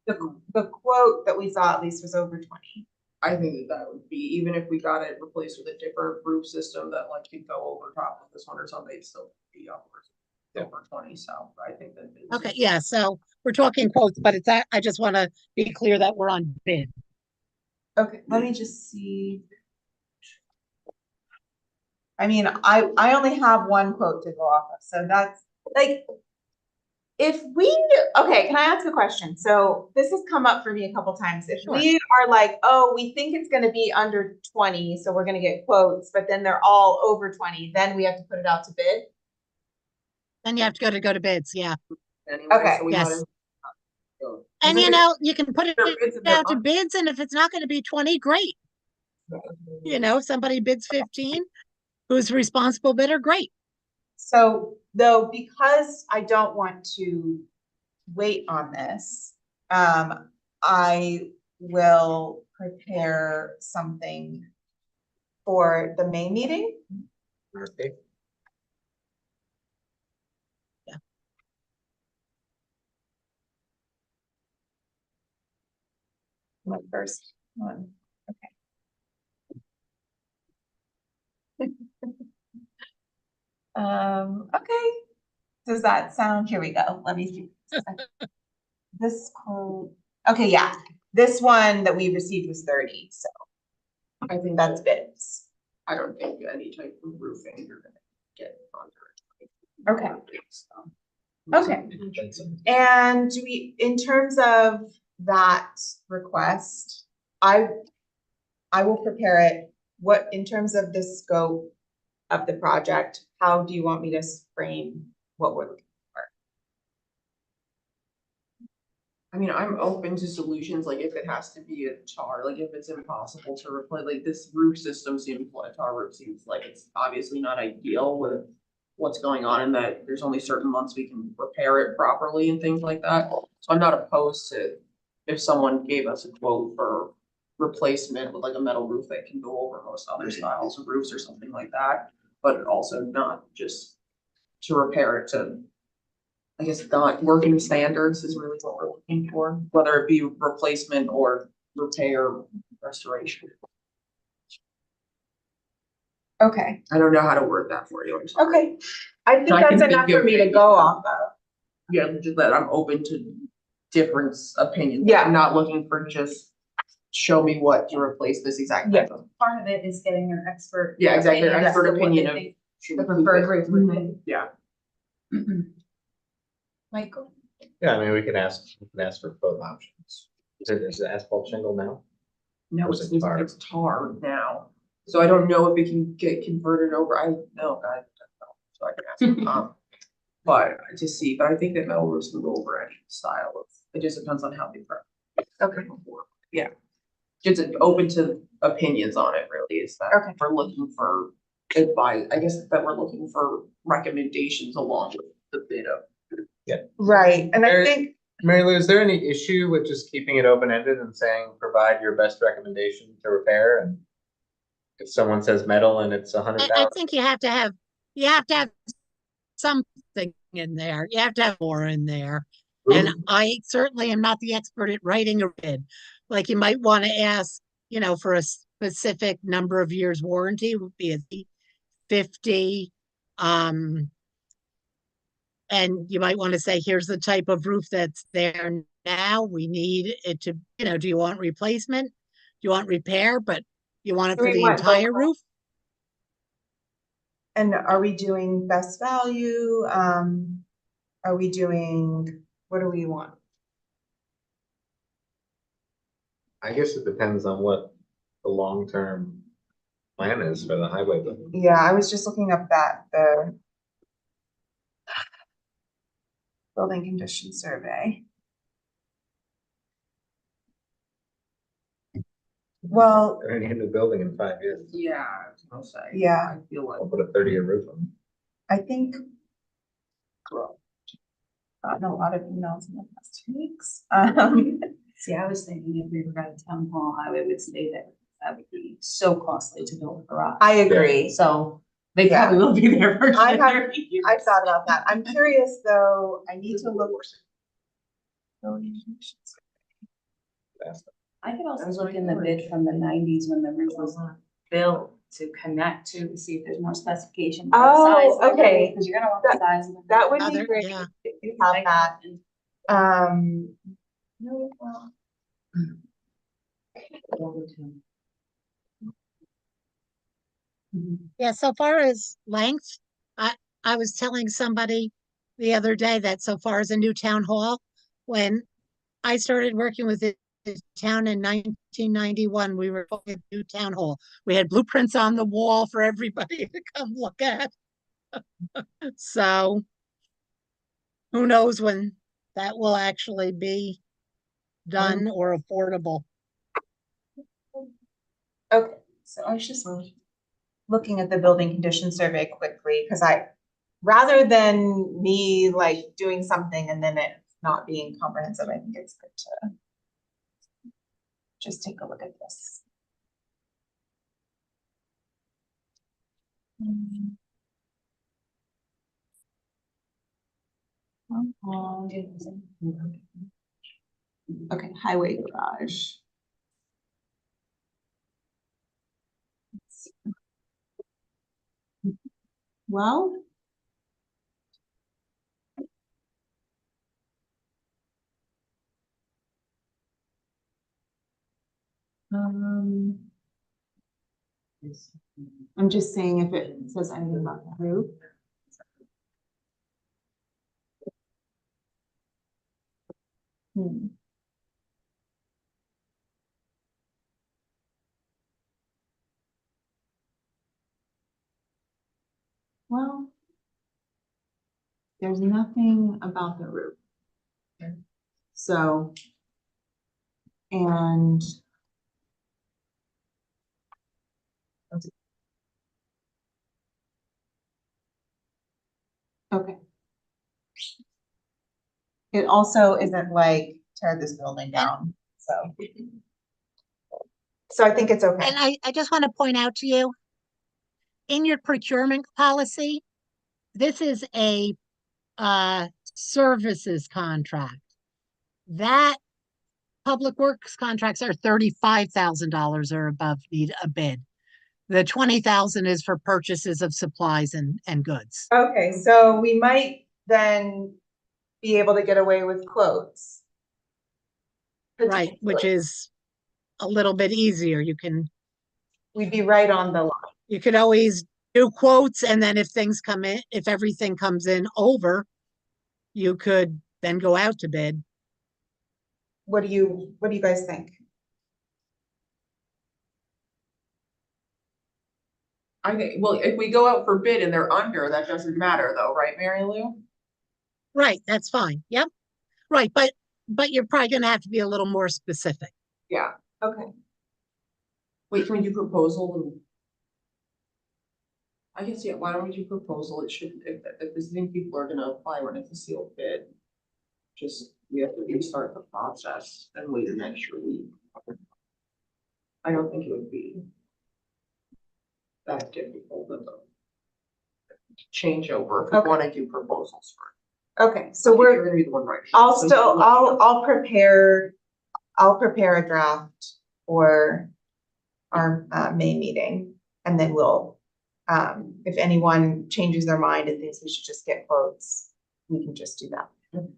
the quote that we saw at least was over 20. I think that would be, even if we got it replaced with a different roof system that like could go over top of this one or something, it'd still be upwards. Yeah. Over 20, so I think that. Okay, yeah, so we're talking quotes, but it's that, I just wanna be clear that we're on bid. Okay, let me just see. I mean, I only have one quote to go off of, so that's like. Okay, can I ask a question? So this has come up for me a couple times. If Sure. we are like, oh, we think it's gonna be under 20, so we're gonna get quotes, but then they're all over 20, then we have to put it out to bid? Then you have to go to bids, yeah. Anyway, Okay. so we Yes. gotta- And Is it- you can put it There bids if they're out to on. bids, and if it's not gonna be 20, great. If somebody bids 15, who's responsible bidder, great. So though, because I don't want to wait on this, I will prepare something for the May meeting. Okay. My first one, okay. Okay. Does that sound, here we go, let me see. This quote, okay, yeah, this one that we received was 30, so I think that's bids. I don't think any type of roofing you're gonna get under it. Okay. Okay. And do we, in terms of that request, I will prepare it. What, in terms of the scope of the project, how do you want me to frame what we're looking for? I mean, I'm open to solutions, like if it has to be a tar, like if it's impossible to replace, like this roof system seems like a tar roof seems like it's obviously not ideal with what's going on and that there's only certain months we can repair it properly and things like that. So I'm not opposed to if someone gave us a quote for replacement with like a metal roof that can go over most other styles of roofs or something like that, but also not just to repair it to, I guess, not working standards is really what we're looking for, whether it be replacement or repair, restoration. Okay, I don't know how to word that for you. I'm sorry. okay. I think I can that's enough think for of me to it, go yeah. off of. Yeah, just that I'm open to different opinions. Yeah. I'm not looking for just show me what to replace this exact type of. Part of it is getting your expert. Yeah, exactly, opinion as expert to what opinion they of. think The preferred roof would be. Yeah. Michael? Yeah, I mean, we can ask for both options. Is it asphalt shingle now? No, Or is it's, it tar? it's tar now, so I don't know if it can get converted over, I don't know, I don't know, so I can ask. But to see, but I think that metal roofs can go over any style of, it just depends on how they prep. Okay. Yeah. Just open to opinions on it really, is that Okay. we're looking for advice, I guess that we're looking for recommendations along with the bid of. Right, and I Mary- think, Mary Lou, is there any issue with just keeping it open-ended and saying, provide your best recommendation to repair? And if someone says metal and it's I 100,000, think you have to have something in there. You have to have more in there. And I certainly am not the expert at writing a bid. Like you might want to ask, for a specific number of years warranty, would be a 50. And you might want to say, here's the type of roof that's there now. We need it to, do you want replacement? Do you want repair, but you want it Do for we the want entire both? roof? and are we doing best value? Are we doing, what do we want? I guess it depends on what the long-term plan is for the highway bill. Yeah, I was just looking up the building condition survey. Well, They're gonna get a new building in 5 years. Yeah, I was gonna say. Yeah. I feel like. I'll put a 30-year roof on. I think. Gotten a lot of emails in the past 2 weeks. See, I was thinking if we were at a town hall, highway would stay there. That would be so costly to build a garage. I agree. So they Yeah. probably will be there for I have- 30 years. I've thought about that. I'm curious though, I need to look. I could also look in the bid from the nineties when the roof was built to connect to see if there's more specification. for the Oh, size of the okay. roof, Cause you're gonna want the size of the. That would be Other- great yeah. if you have that. No, well, Yeah, so far as length, I was telling somebody the other day that so far as a new town hall, when I started working with the town in 1991, we were building a new town hall. We had blueprints on the wall for everybody to come look at. So who knows when that will actually be done or affordable. okay, so I was just looking at the building condition survey quickly, because rather than me like doing something and then it not being comprehensive, I think it's good to just take a look at this. Okay, highway garage. Well. I'm just saying if it says anything about the roof. Well. There's nothing about the roof. So. And. Okay. It also isn't like tear this building down, so. So I think it's okay. And I just want to point out to you, in your procurement policy, this is a services contract. That public works contracts are $35,000 or above need a bid. The 20,000 is for purchases of supplies and goods. Okay, so we might then be able to get away with quotes. Right, which is a little bit easier. We'd be right on the line. You could always do quotes, and then if things come in, if everything comes in over, you could then go out to bid. What do you guys think? I think, well, if we go out for bid and they're under, that doesn't matter though, right, Mary Lou? Right, that's fine. Yep. Right, but you're probably gonna have to be a little more specific. Yeah. Okay. Wait, can we do proposal and? I guess, yeah, why don't we do proposal? It should, if this thing people are gonna apply when it's a sealed bid. Just, we have to restart the process and wait an extra week. I don't think it would be that difficult of a changeover if we Okay. wanna do proposals for. Okay, so You're gonna be the one writing. I'll prepare a draft for our May meeting, and then we'll, if anyone changes their mind and thinks we should just get quotes, we can just do that.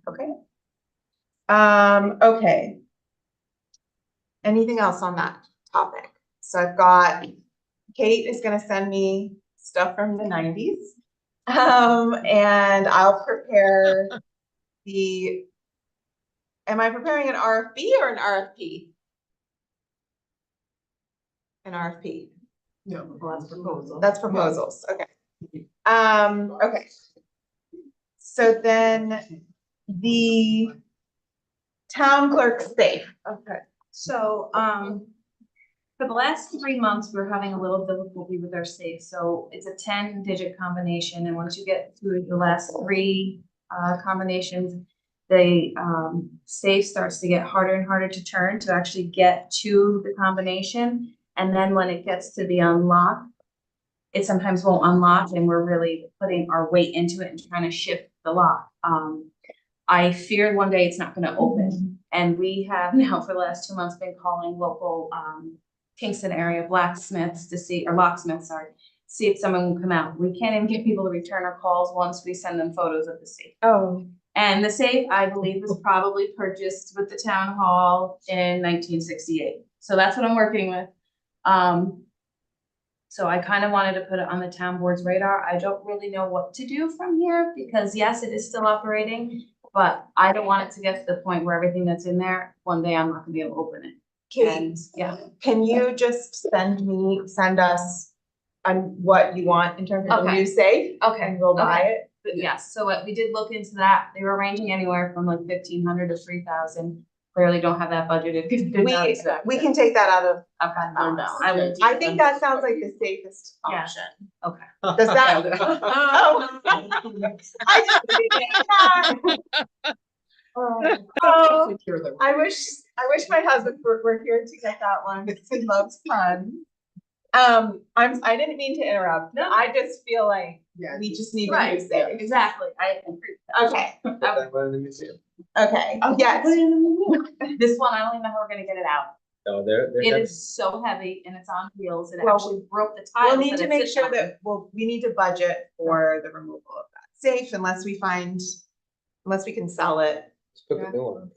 Okay. Okay. Anything else on that topic? So I've got, Kate is gonna send me stuff from the 90s. And I'll prepare am I preparing an RFB or an RFP? An RFP. Well, that's proposal. That's proposals, okay. Okay. So then the town clerk safe, okay. So, for the last 3 months, we're having a little difficulty with our safe. So it's a 10-digit combination, and once you get through the last 3 combinations, the safe starts to get harder and harder to turn to actually get to the combination. And then when it gets to the unlock, it sometimes won't unlock, and we're really putting our weight into it and trying to shift the lock. I feared one day it's not gonna open, and we have now for the last 2 months been calling local Kingston area blacksmiths to see, or locksmiths, sorry, see if someone will come out. We can't even get people to return our calls once we send them photos of the safe. Oh, And the safe, I believe, was probably purchased with the town hall in 1968. So that's what I'm working with. So I kind of wanted to put it on the town board's radar. I don't really know what to do from here because yes, it is still operating, but I don't want it to get to the point where everything that's in there, one day I'm not gonna be able to open it. And yeah, can you just send us on what you want in terms of a Okay. new safe? okay. And we'll buy okay. it? But yes, so we did look into that. They were ranging anywhere from like 1,500 to 3,000. Clearly don't have that budgeted. We can take that out of, Okay, no, I will. I think that sounds like the safest Yeah. option. Okay. Does that? Oh. I just did that. Oh, I wish my husband were here to get that one, because he loves fun. I didn't mean to interrupt, No. I just feel like we just need a new Right, safe. exactly. I agree. Okay, Put that one in the museum. okay, Oh, yes, This one, I don't even know how we're gonna get it out. No, they're It heavy. is so heavy and it's on wheels. It Well, actually broke the tiles. we'll need that to it make sits sure on. that, we need to budget for the removal of that safe unless we can sell it. Just put the new one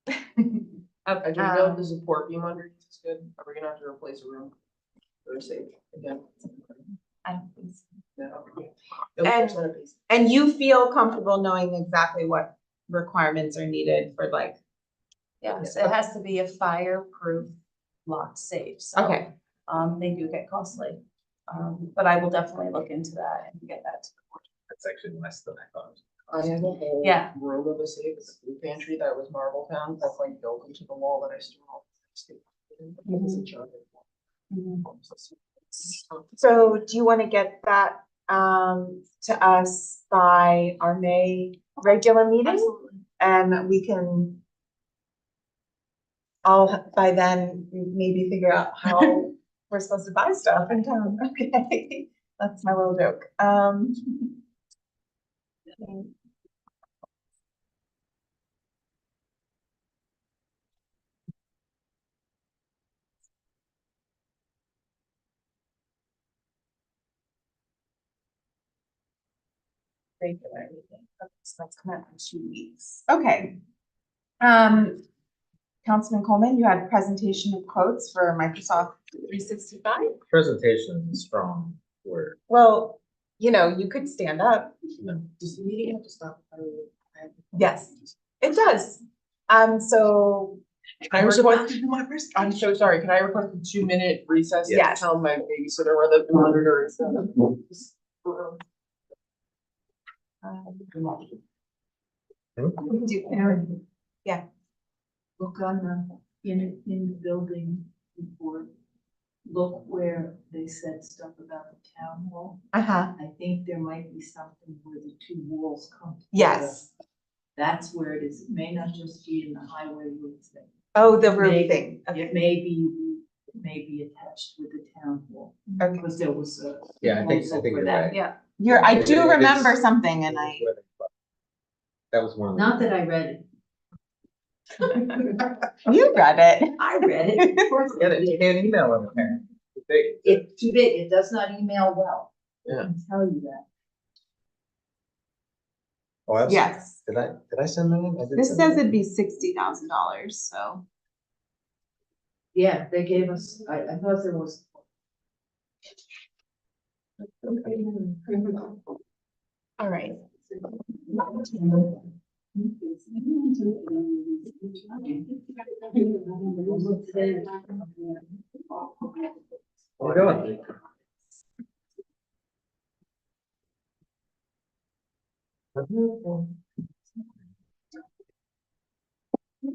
on. I do know the support beam underneath is good. Are we gonna have to replace a room? For a safe again? I don't think so. No. And- And you feel comfortable knowing exactly what requirements are needed for like, Yes, it has to be a fireproof locked safe. So, okay, they do get costly. But I will definitely look into that and get that to the board. That's actually less than I thought. I have a whole Yeah. room of a safe, it's a food pantry that was Marble Town, that's like built into the wall that I still have. It's a charter. so do you wanna get that to us by our May regular meeting? Absolutely. And we can all by then maybe figure out how we're supposed to buy stuff in town, okay? That's my little joke, regular meeting. Okay, so that's coming up in 2 weeks. Okay. Councilman Coleman, you had a presentation of quotes for Microsoft 365? Presentation is a strong word. Well, you could stand up. Does the meeting have to stop? Yes, it does. So I request, I'm so sorry, can I request a 2-minute recess? to Yes. Tell my babysitter where the monitor is. Look on in the building report, look where they said stuff about the town hall. Uh-huh, I think there might be something where the 2 walls come together. yes. That's where it is. It may not just be in the highway roof thing. Oh, the roof Maybe- thing. It may be attached with the town hall, Okay. because there was a. Yeah, I think proposal for you're that. right. Yeah. I If do it's- remember something and I, That was one of the. Not that I read it. you read it. I read it. Of course I Get it, did. you can't email it, apparently. Big. It's too big. It does not email well. I Yeah. can tell you that. Oh, absolutely. Yes, Did I send that in? I did this send says that in. it'd be $60,000, so. Yeah, they gave us, I thought there was. All right. we're going.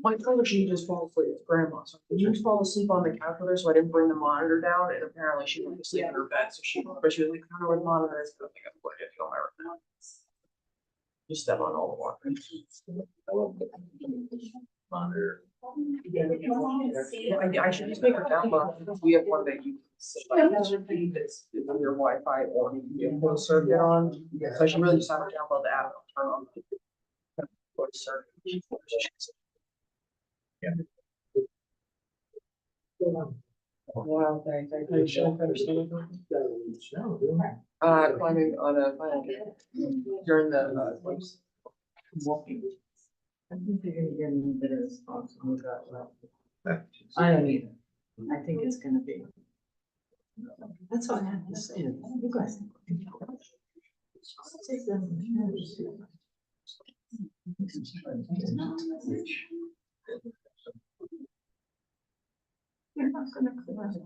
My brother, she just fell asleep, it's grandma, so did you fall asleep on the couch with her, so I didn't bring the monitor down, and apparently she went to sleep in her bed, so she was like, I don't know where the monitor is, but I think I'm going to feel my right now. Just step on all the water. Monitor. I should just make her download, because we have one that you. It's on your Wi-Fi or you can get full circuit on, so I should really just have her download the app, turn on. Full circuit. Wow, thanks. I should understand. Climbing on a during the walking. I think they're gonna get a little bit of response on that. I don't either. I think it's gonna be. That's all I have to say. You guys. You're not gonna close it.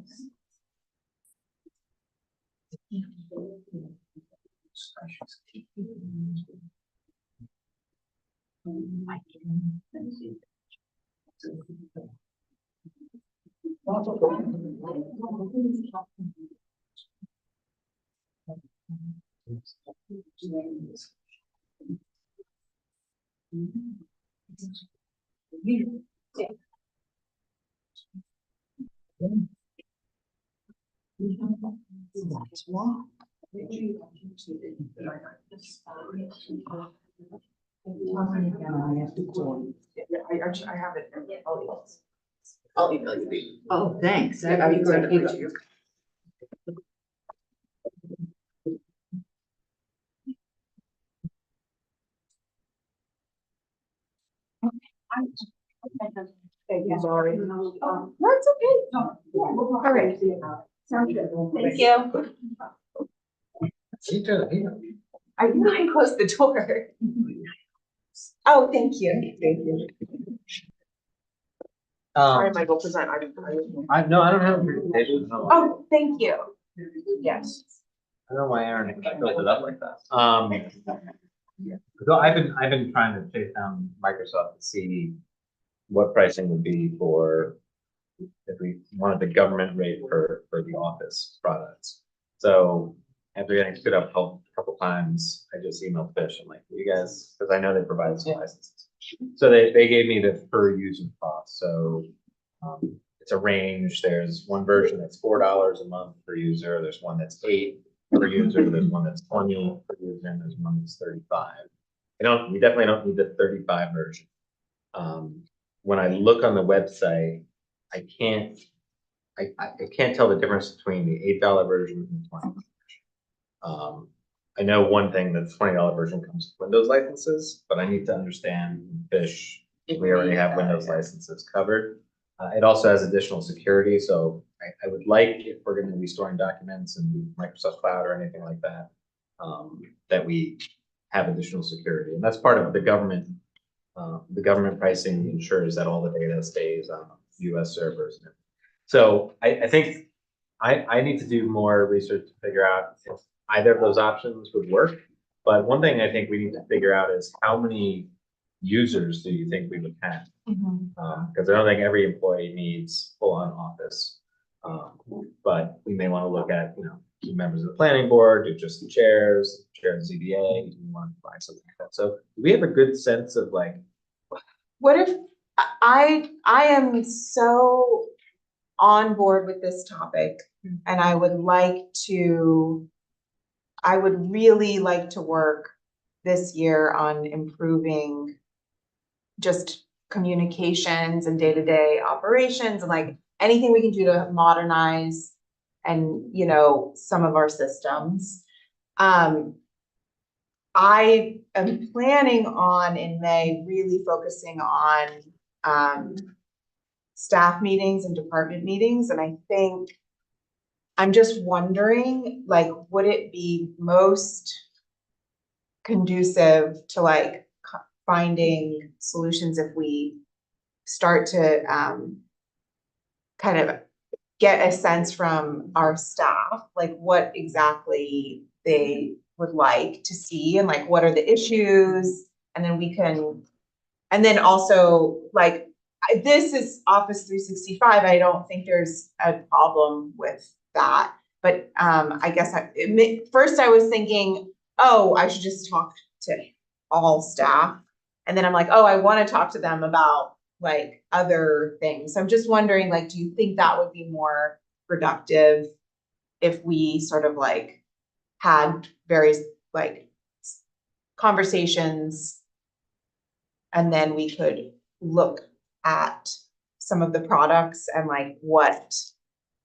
I have it. I'll email you. Oh, thanks. I That'd be can send great. it to you. Sorry. That's okay. All right. Sounds good. Thank you. I can close the door. Oh, thank you. Thank you. Sorry, Michael, present. I don't have a presentation. I don't know. Oh, thank you. Yes. I don't know why Aaron built it up like that. So I've been trying to chase down Microsoft to see what pricing would be for if we wanted the government rate for the Office products. So after getting stood up a couple times, I just emailed Fish. I'm like, you guys, because I know they provide some licenses. So they gave me the per user cost. So it's a range. There's one version that's $4 a month per user. There's one that's $8 per user. There's one that's $20 per user, and there's one that's $35. We definitely don't need the 35 version. When I look on the website, I can't tell the difference between the $8 version and the $20 version. I know one thing, that the $20 version comes with Windows licenses, but I need to understand Fish. We already have Windows licenses covered. It also has additional security, so I would like, if we're going to be storing documents in Microsoft Cloud or anything like that, that we have additional security, and that's part of the government. The government pricing ensures that all the data stays on US servers. So I think I need to do more research to figure out if either of those options would work. But one thing I think we need to figure out is how many users do you think we would have? Because I don't think every employee needs full-on Office. But we may want to look at, key members of the planning board, or just the chairs, chair of the ZBA, we want to buy something like that. So do we have a good sense of like, What if I am so on board with this topic, and I would really like to work this year on improving just communications and day-to-day operations and like anything we can do to modernize and, some of our systems. I am planning on in May really focusing on staff meetings and department meetings. And I think I'm just wondering, like, would it be most conducive to like finding solutions if we start to kind of get a sense from our staff, like what exactly they would like to see and like what are the issues, and then we can, and then also like, this is Office 365, I don't think there's a problem with that. But I guess first I was thinking, oh, I should just talk to all staff. And then I'm like, oh, I want to talk to them about like other things. I'm just wondering, like, do you think that would be more productive if we sort of like had various like conversations and then we could look at some of the products and like what,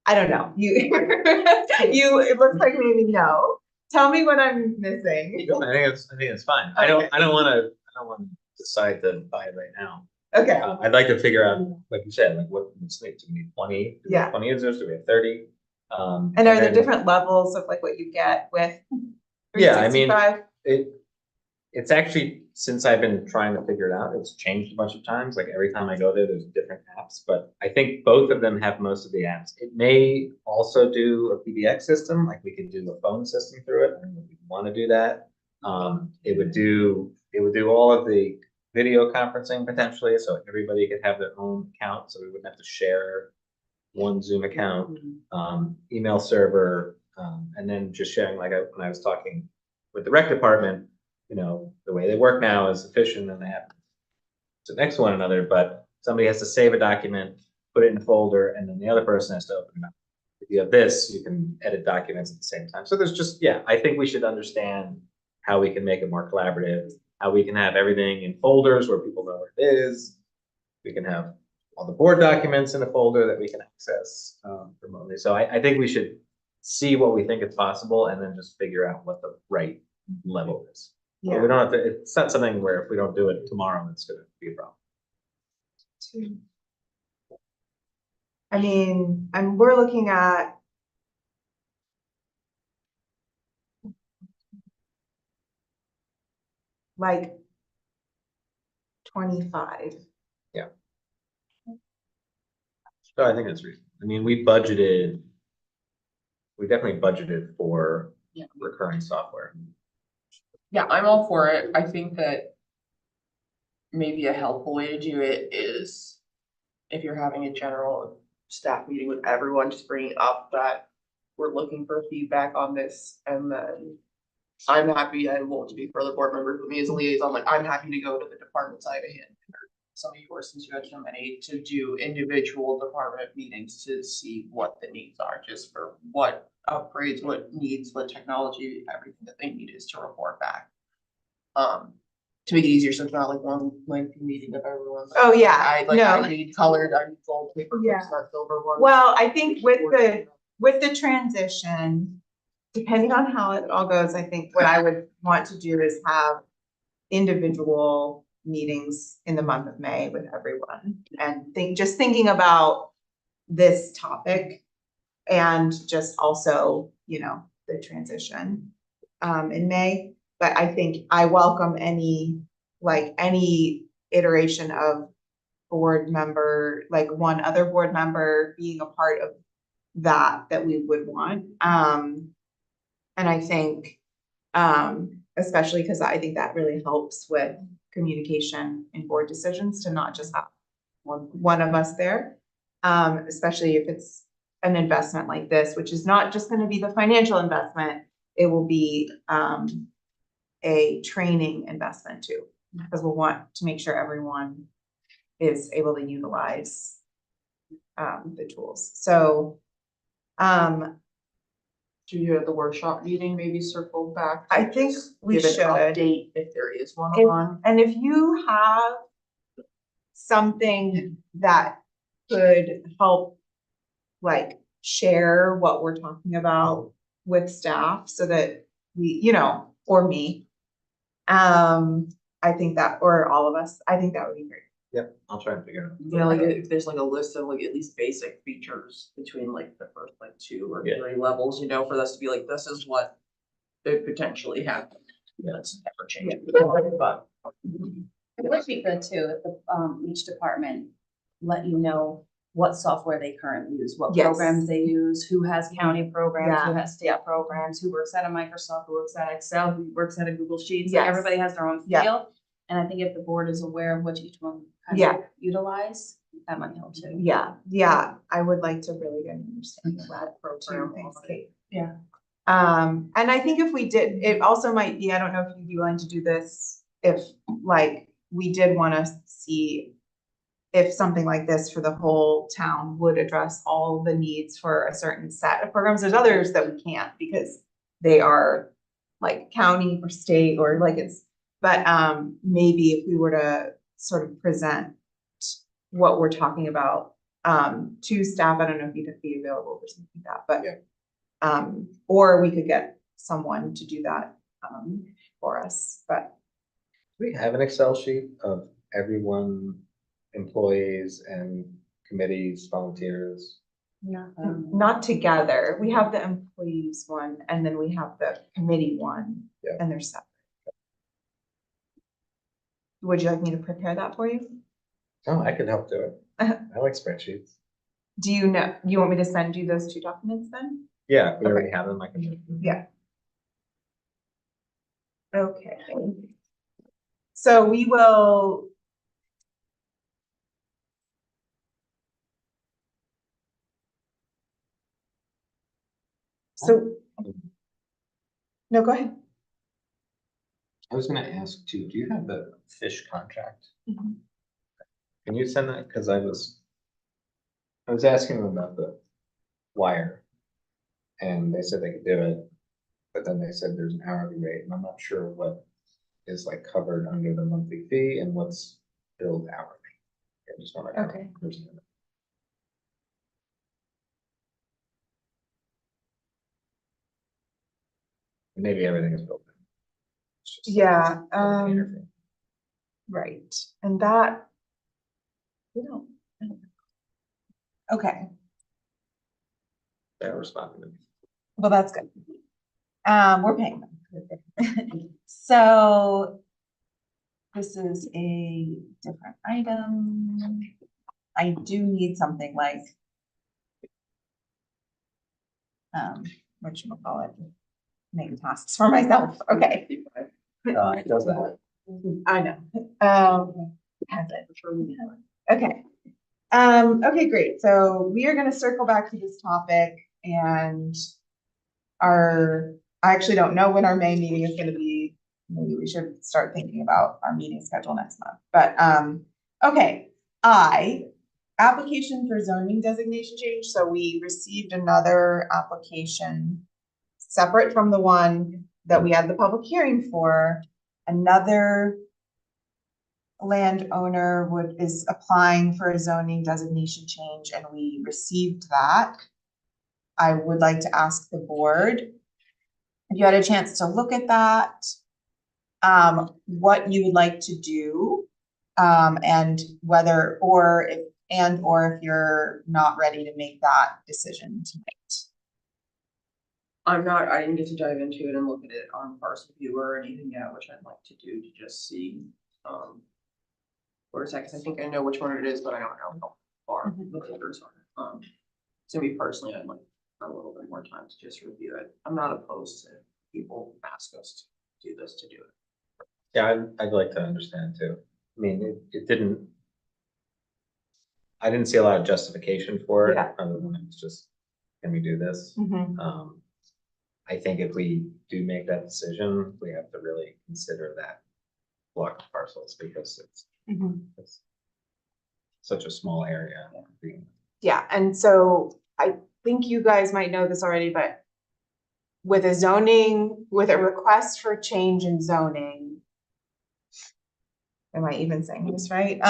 I don't know, it looks like maybe no. Tell me what I'm missing. I think it's fine. I don't wanna decide to buy it right now. Okay, I'd like to figure out, like you said, like what do we need 20? Yeah. 20 users, do we have 30? and are there then- different levels of like what you get with Yeah, I mean, 365? It's actually, since I've been trying to figure it out, it's changed a bunch of times. Like every time I go there, there's different apps, but I think both of them have most of the apps. It may also do a PBX system, like we could do a phone system through it. I don't know if we want to do that. It would do all of the video conferencing potentially, so everybody could have their own account, so we wouldn't have to share one Zoom account, email server, and then just sharing, like when I was talking with the rec department, you know, the way they work now is efficient and they have to next to one another, but somebody has to save a document, put it in a folder, and then the other person has to open it up. If you have this, you can edit documents at the same time. So there's just, yeah, I think we should understand how we can make it more collaborative, how we can have everything in folders where people know what it is. We can have all the board documents in a folder that we can access remotely. So I think we should see what we think is possible and then just figure out what the right level is. But we don't have to, it's not something where if we don't do it tomorrow, it's gonna be a problem. I mean, and we're looking at like 25. So I think that's reasonable. I mean, we definitely budgeted for recurring software. Yeah, I'm all for it. I think that maybe a helpful way to do it is if you're having a general staff meeting with everyone, just bringing up that we're looking for feedback on this, and then I'm happy, I won't be for other board members, but me as a liaison, like I'm happy to go to the departments I have a hand in, or some of yours, since you have so many, to do individual department meetings to see what the needs are, just for what upgrades, what needs, what technology, everything that they need is to report back. To make it easier, so it's not like one lengthy meeting of everyone. Oh, yeah, I need colored, I need gold paper, Yeah. not silver ones. Well, I think with the transition, depending on how it all goes, I think what I would want to do is have individual meetings in the month of May with everyone and just thinking about this topic and just also, you know, the transition in May. But I think I welcome any iteration of board member, like one other board member being a part of that we would want. And I think, especially because I think that really helps with communication in board decisions to not just have one of us there. Especially if it's an investment like this, which is not just going to be the financial investment, it will be a training investment too, because we'll want to make sure everyone is able to utilize the tools. So Do you at the workshop meeting maybe circle back? I think Just we give an should. Update if there is one If- on. And if you have something that could help, like, share what we're talking about with staff so that we, you know, or me, I think that, or all of us, I think that would be great. Yep, I'll try and figure it out. Yeah, like if there's like a list of like at least basic features between like the first like 2 or Yeah. 3 levels, you know, for us to be like, this is what could potentially happen. Yeah. That's never changing. It would be good too, if the, each department let you know what software they currently use, what Yes. programs they use, who has county programs, who Yeah. has state programs, who works at a Microsoft, who works at Excel, who works at a Google Sheets. Yes. Like, everybody has their own Yeah. field. And I think if the board is aware of what each one kind Yeah. of utilize, that might help too. Yeah, I would like to really get an understanding of that Program. too. Thanks, Kate. Yeah. And I think if we did, it also might be, I don't know if you'd be willing to do this, if like, we did wanna see if something like this for the whole town would address all the needs for a certain set of programs. There's others that we can't because they are like county or state or like it's, but maybe if we were to sort of present what we're talking about to staff, I don't know if you'd be available for something like that, but or we could get someone to do that for us, but Do we have an Excel sheet of everyone, employees and committees, volunteers? not together. We have the employees one and then we have the committee one. Yeah. And they're separate. Would you like me to prepare that for you? Oh, I could help do it. I like spreadsheets. Do you know, you want me to send you those two documents then? Yeah, if we already have them, I can. do them. Yeah. Okay. So we will. So. No, go ahead. I was gonna ask too, do you have the fish contract? Mhm. Can you send that? Cause I was asking them about the wire. And they said they could do it, but then they said there's an hourly rate and I'm not sure what is like covered under the monthly fee and what's billed hourly. I just wanna. Okay. understand it. Maybe everything is built in. It's just like Yeah, the container fee. right, and that. We don't. I don't know. Okay, They're responding to me. well, that's good. We're paying them. So. This is a different item. I do need something like. Whatchamacallit, make tasks for myself, okay. It does that. I know, has it? Okay. Okay, great, so we are gonna circle back to this topic and I actually don't know when our May meeting is gonna be. Maybe we should start thinking about our meeting schedule next month, but, okay. Application for zoning designation change, so we received another application separate from the one that we had the public hearing for. Another landowner is applying for a zoning designation change and we received that. I would like to ask the board, if you had a chance to look at that, what you would like to do, and whether, or if you're not ready to make that decision tonight. I didn't get to dive into it and look at it on Parcel Viewer or anything yet, which I'd like to do to just see, where it's at, 'cause I think I know which one it is, but I don't know how far the filters are. So me personally, I'd like a little bit more time to just review it. I'm not opposed to people ask us to do this, to do it. Yeah, I'd like to understand too. I mean, it didn't. I didn't see a lot of justification for it, Yeah. other than it's just, can we do this? I think if we do make that decision, we have to really consider that block of parcels because it's such a small area. Yeah, and so I think you guys might know this already, but with a request for change in zoning. Am I even saying this right?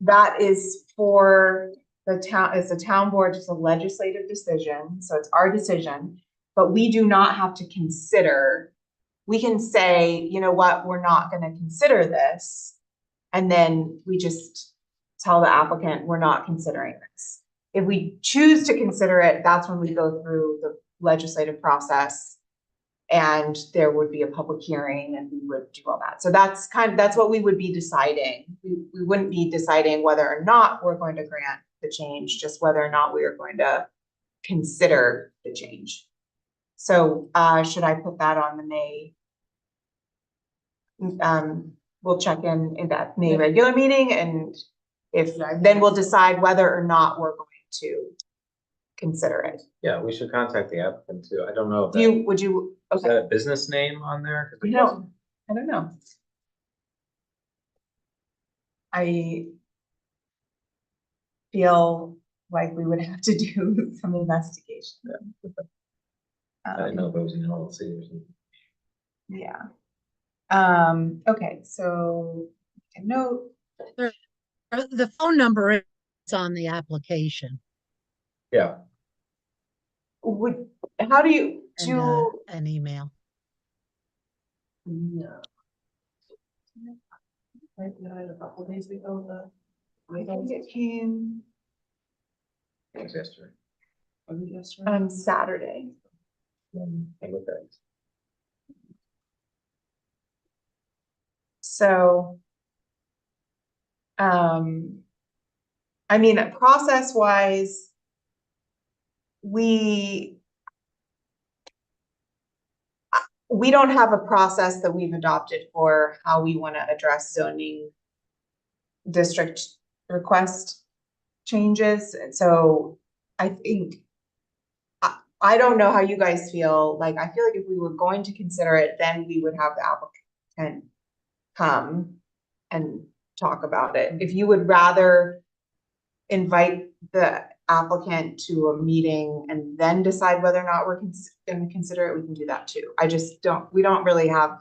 That is for the town, it's a town board, it's a legislative decision, so it's our decision. But we do not have to consider, we can say, you know what, we're not gonna consider this. And then we just tell the applicant, we're not considering this. If we choose to consider it, that's when we go through the legislative process. And there would be a public hearing and we would do all that. So that's what we would be deciding. We wouldn't be deciding whether or not we're going to grant the change, just whether or not we are going to consider the change. So, should I put that on the May? We'll check in that May regular meeting, and then we'll decide whether or not we're going to consider it. Yeah, we should contact the applicant too. I don't know if Do you, would you, is okay, that a business name on there? 'Cause it no, wasn't- I don't know. I feel like we would have to do some investigation. I didn't know if it was an LLC or something. Yeah. Okay, so a note, The phone number is on the application Yeah, how do you and do? an email. Yeah. I did it a couple days ago, I think it came it was yesterday. on Saturday. I looked at it. So. I mean, process wise. We don't have a process that we've adopted for how we want to address zoning district request changes, and so I think I don't know how you guys feel. Like, I feel like if we were going to consider it, then we would have the applicant come and talk about it. If you would rather invite the applicant to a meeting and then decide whether or not we're gonna consider it, we can do that too. We don't really have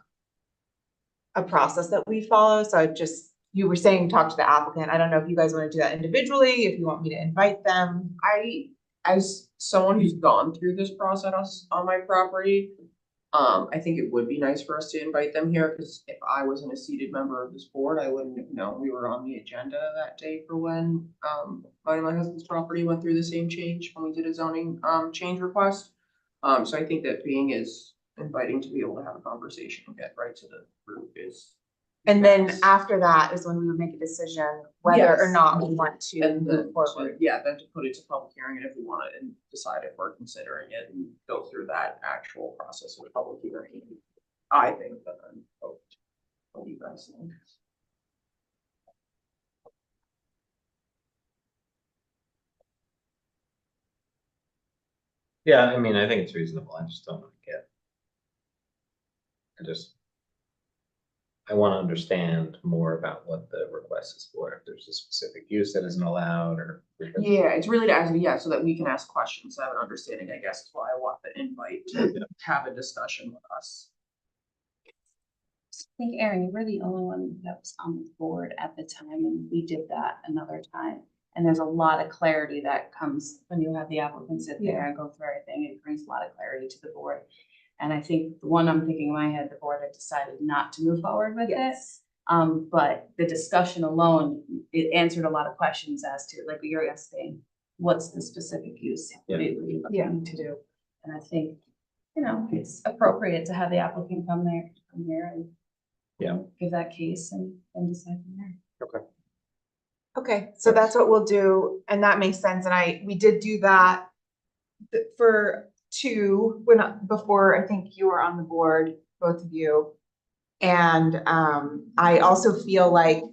a process that we follow, so you were saying talk to the applicant. I don't know if you guys want to do that individually, if you want me to invite them. As someone who's gone through this process on my property, I think it would be nice for us to invite them here, because if I wasn't a seated member of this board, I wouldn't have known we were on the agenda that day for when, my husband's property went through the same change when we did a zoning, change request. So I think that being as inviting to be able to have a conversation and get right to the root is. And then after that is when we would make a decision whether or Yes. not we want to And then, move forward. then to put it to public hearing, and if we want it, and decide if we're considering it, and go through that actual process of a public hearing. I think that I'm, what do you guys think? Yeah, I mean, I think it's reasonable. I just don't get. I want to understand more about what the request is for, if there's a specific use that isn't allowed or. Yeah, it's really to ask, so that we can ask questions, have an understanding, I guess, is why I want the invite to have a discussion with us. I think, Erin, you were the only one that was on the board at the time, and we did that another time. And there's a lot of clarity that comes when you have the applicant sit there and go through everything. It brings a lot of clarity to the board. And I think the one I'm thinking in my head, the board had decided not to move forward with it. But the discussion alone, it answered a lot of questions as to, like you're asking, what's the specific use? What are you looking to do? And I think, it's appropriate to have the applicant come here and give that case and decide from there. Okay, so that's what we'll do, and that makes sense, and we did do that for before I think you were on the board, both of you. And I also feel like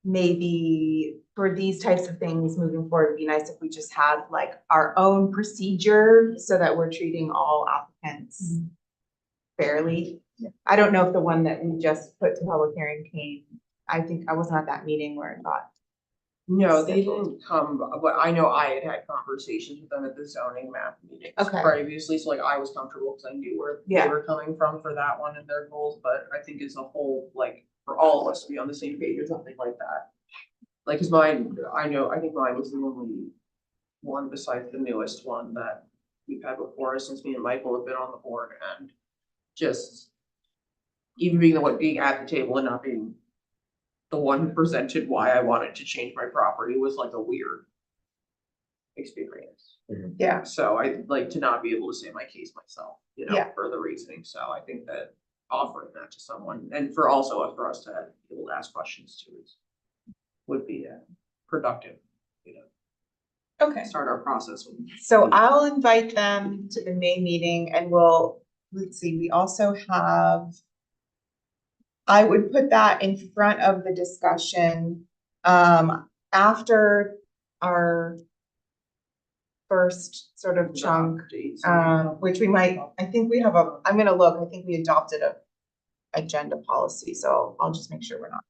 maybe for these types of things moving forward, it'd be nice if we just had like our own procedure so that we're treating all applicants fairly. I don't know if the one that we just put to public hearing came. I think I wasn't at that meeting where it got. No, they didn't come, but I know I had conversations with them at the zoning map meetings previously, so like I was comfortable because I knew where they were coming from for that one and their goals, but I think as a whole, like, for all of us to be on the same page or something like that. Like, cause I think mine was the only one besides the newest one that we've had before us since me and Michael have been on the board, and just even being at the table and not being the one who presented why I wanted to change my property was like a weird experience. Yeah. So I'd like to not be able to say my case myself, you know, Yeah. for the reasoning, so I think that offering that to someone, and for also for us to be able to ask questions too is would be productive, you know, Okay. start our process with. So I'll invite them to the May meeting and let's see, we also have. I would put that in front of the discussion, after our first sort of chunk, which we might, I think we have I'm gonna look, I think we adopted a agenda policy, so I'll just make sure we're not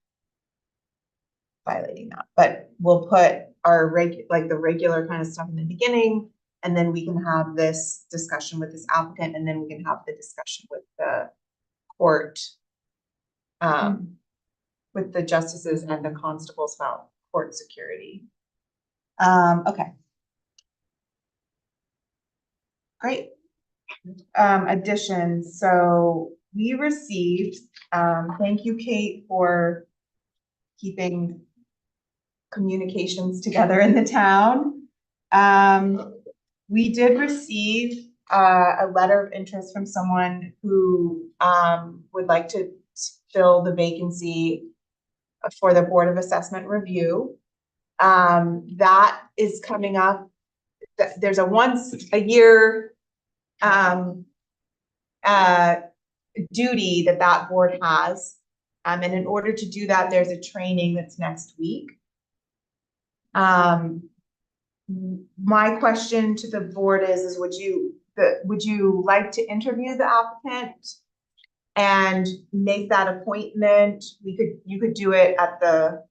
violating that, but we'll put our the regular kind of stuff in the beginning, and then we can have this discussion with this applicant, and then we can have the discussion with the court, with the justices and the constables about court security. Okay. Great. Additions, so we received, thank you, Kate, for keeping communications together in the town. We did receive a letter of interest from someone who would like to fill the vacancy for the Board of Assessment Review. That is coming up. There's a once a year duty that board has. And in order to do that, there's a training that's next week. My question to the board is would you like to interview the applicant and make that appointment? You could do it at the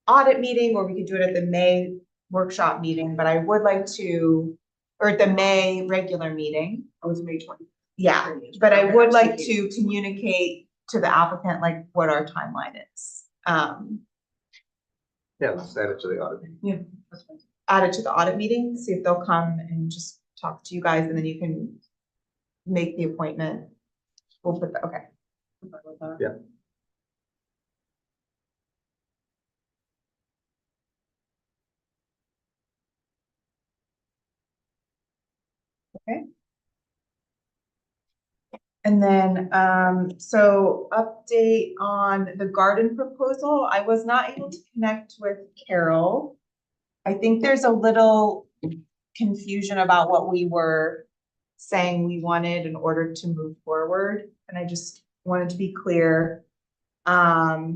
audit meeting, or we could do it at the May workshop meeting, but I would like to, or at the May regular meeting. Oh, it's May 20th. Yeah, but I would like to communicate to the applicant, like, what our timeline is. Yeah, let's add it to the audit. Add it to the audit meeting, see if they'll come and just talk to you guys, and then you can make the appointment. We'll put okay. Yeah. Okay. And then, so update on the garden proposal. I was not able to connect with Carol. I think there's a little confusion about what we were saying we wanted in order to move forward. And I just wanted to be clear. I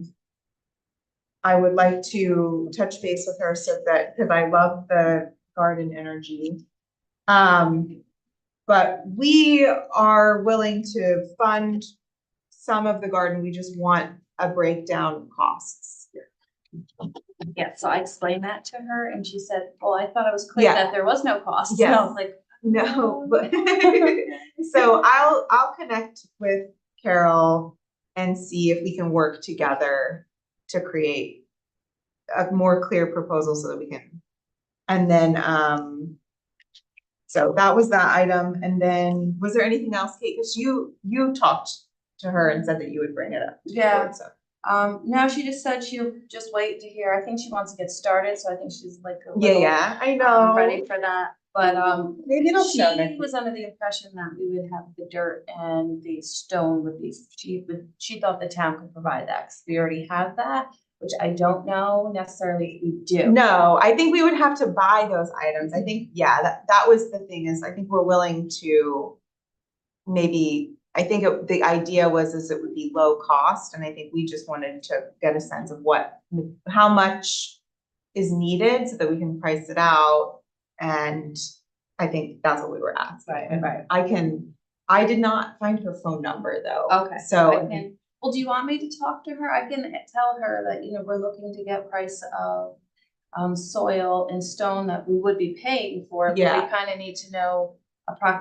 would like to touch base with her so that, because I love the garden energy. But we are willing to fund some of the garden. We just want a breakdown of costs. Yeah, so I explained that to her and she said, well, I thought it was clear Yeah. that there was no cost. Yes. So I was like, No, but so I'll connect with Carol and see if we can work together to create a more clear proposal so that we can. And then, so that was that item. And then was there anything else, Kate? Because you talked to her and said that you would bring it up. to the Yeah. board, so. no, she just said she'll just wait to hear. I think she wants to get started, so I think she's like a Yeah, little, yeah, I know. ready for that. But Maybe it'll show she next was under the impression that we would have the dirt and the stone with these. She thought the town could provide that because we already have that, which I don't know necessarily if we do. No, I think we would have to buy those items. I think, yeah, that was the thing is I think we're willing to maybe, I think the idea was it would be low cost. And I think we just wanted to get a sense of how much is needed so that we can price it out. And I think that's what we were asking. Right. I did not find her phone number though. Okay. So I can, well, do you want me to talk to her? I can tell her that, we're looking to get price of soil and stone that we would be paying for. But Yeah. we kind of need to know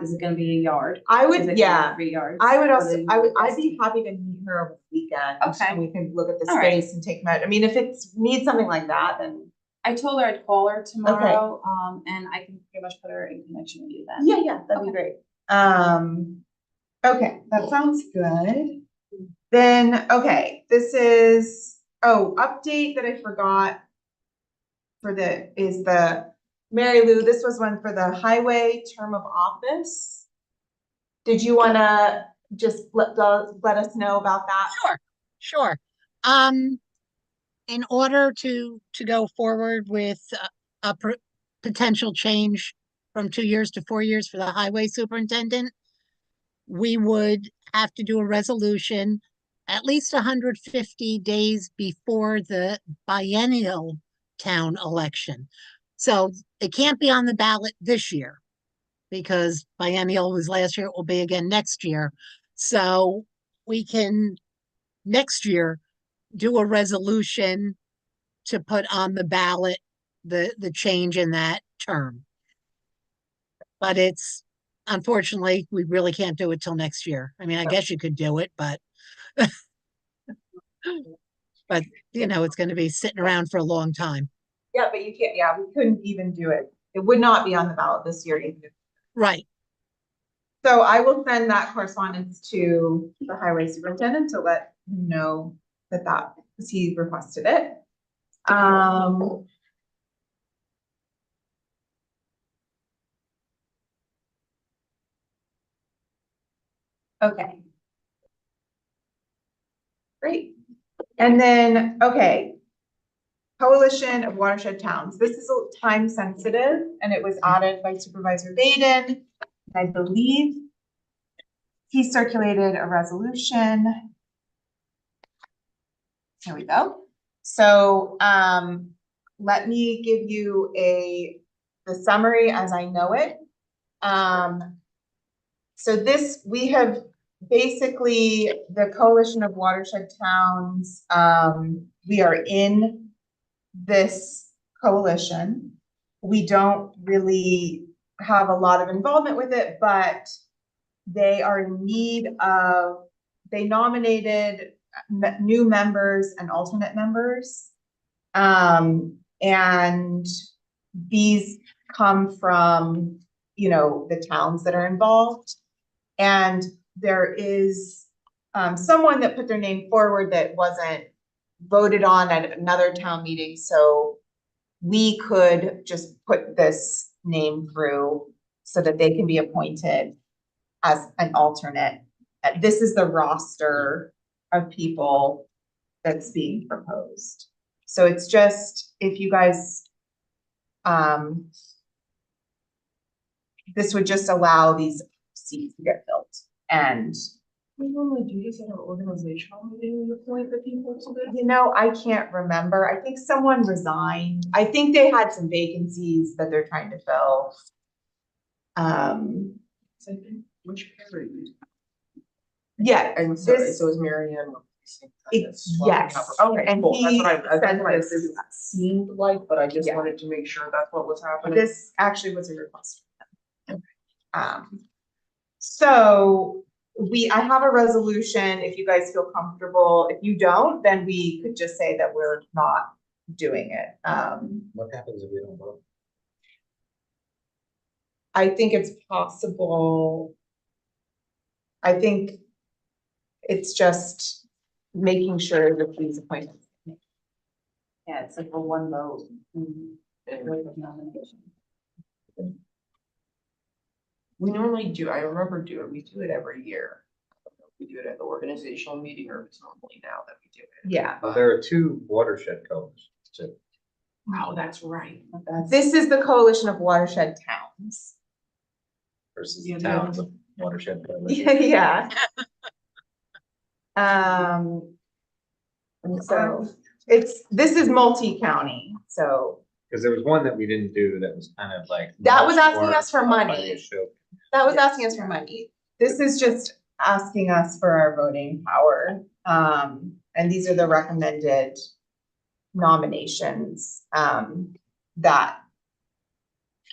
is it gonna be a yard? I Is would, it gonna be yeah. 3 yards? I would Or also, the- I'd be happy to meet her over the weekend. Okay. And we can look at the All right. space and take I mean, if it's needs something like that, then. I told her I'd call her tomorrow, and I can pretty much put her in connection with you then. Yeah, that'd be great. Okay, that sounds good. Then, okay, this is, update that I forgot is the Mary Lou, this was one for the highway term of office. Did you wanna just let us know about that? Sure. In order to go forward with a potential change from 2 years to 4 years for the highway superintendent, we would have to do a resolution at least 150 days before the biennial town election. So it can't be on the ballot this year because biennial was last year, it will be again next year. So we can next year do a resolution to put on the ballot the change in that term. But it's, unfortunately, we really can't do it till next year. I mean, I guess you could do it, but but it's gonna be sitting around for a long time. Yeah, but you can't, yeah, we couldn't even do it. It would not be on the ballot this year even if. Right. So I will send that correspondence to the highway superintendent to let him know that because he requested it. Okay. Great. And then, okay. Coalition of Watershed Towns. This is time sensitive and it was added by Supervisor Baden. I believe he circulated a resolution. Here we go. So let me give you the summary as I know it. So this, we have basically the Coalition of Watershed Towns, we are in this coalition. We don't really have a lot of involvement with it, but they are in need of, they nominated new members and alternate members. And these come from, the towns that are involved. And there is someone that put their name forward that wasn't voted on at another town meeting. So we could just put this name through so that they can be appointed as an alternate. This is the roster of people that's being proposed. So it's just, if you guys, this would just allow these seats to get filled. And We normally do this at our organizational meeting, we appoint the people to this. I can't remember. I think someone resigned. I think they had some vacancies that they're trying to fill. Which period? Yeah, And so this- so is Mary Ann. yes. Okay, And cool. he That's what sent I this- seemed like, but I just Yeah. wanted to make sure that's what was happening. This actually was a request. So I have a resolution, if you guys feel comfortable. If you don't, then we could just say that we're not doing it. What happens if we don't vote? I think it's possible. I think it's just making sure that these appointments. Yeah, it's like a one vote. With the nomination. We normally do, I remember we do it every year. We do it at the organizational meeting, or it's normally now that we do it. Yeah, Well, there are two watershed codes too. Wow, that's right. this is the Coalition of Watershed Towns. Versus Yeah, the towns of watershed. Yeah. So this is multi-county, so Because there was one that we didn't do that was kind of like. That was much asking more us for money. by issue. that was asking us for money. This is just asking us for our voting power. And these are the recommended nominations, that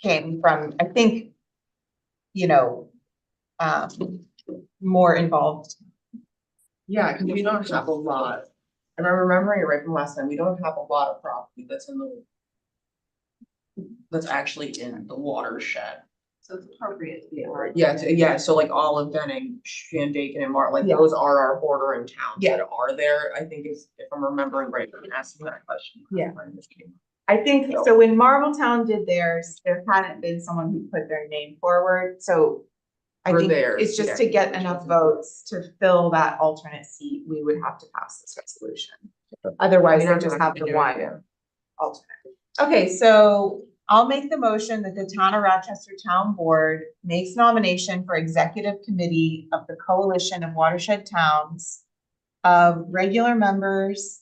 came from, I think, more involved. Yeah, because we don't have a lot. And I'm remembering it right from last time, we don't have a lot of property that's actually in the watershed. So it's appropriate to be. Yeah, so like Olive, Benning, Shandaken and Mart, like Yeah. those are our bordering towns Yeah. that are there, I think if I'm remembering right, I'm asking that question. Yeah. When this came I think, so when Marbletown did theirs, there hadn't been someone who put their name forward, so I For think theirs, it's just yeah. to get enough votes to fill that alternate seat, we would have to pass this resolution. Otherwise, they just have the one alternate. Okay, so I'll make the motion that the Town of Rochester Town Board makes nomination for Executive Committee of the Coalition of Watershed Towns of regular members,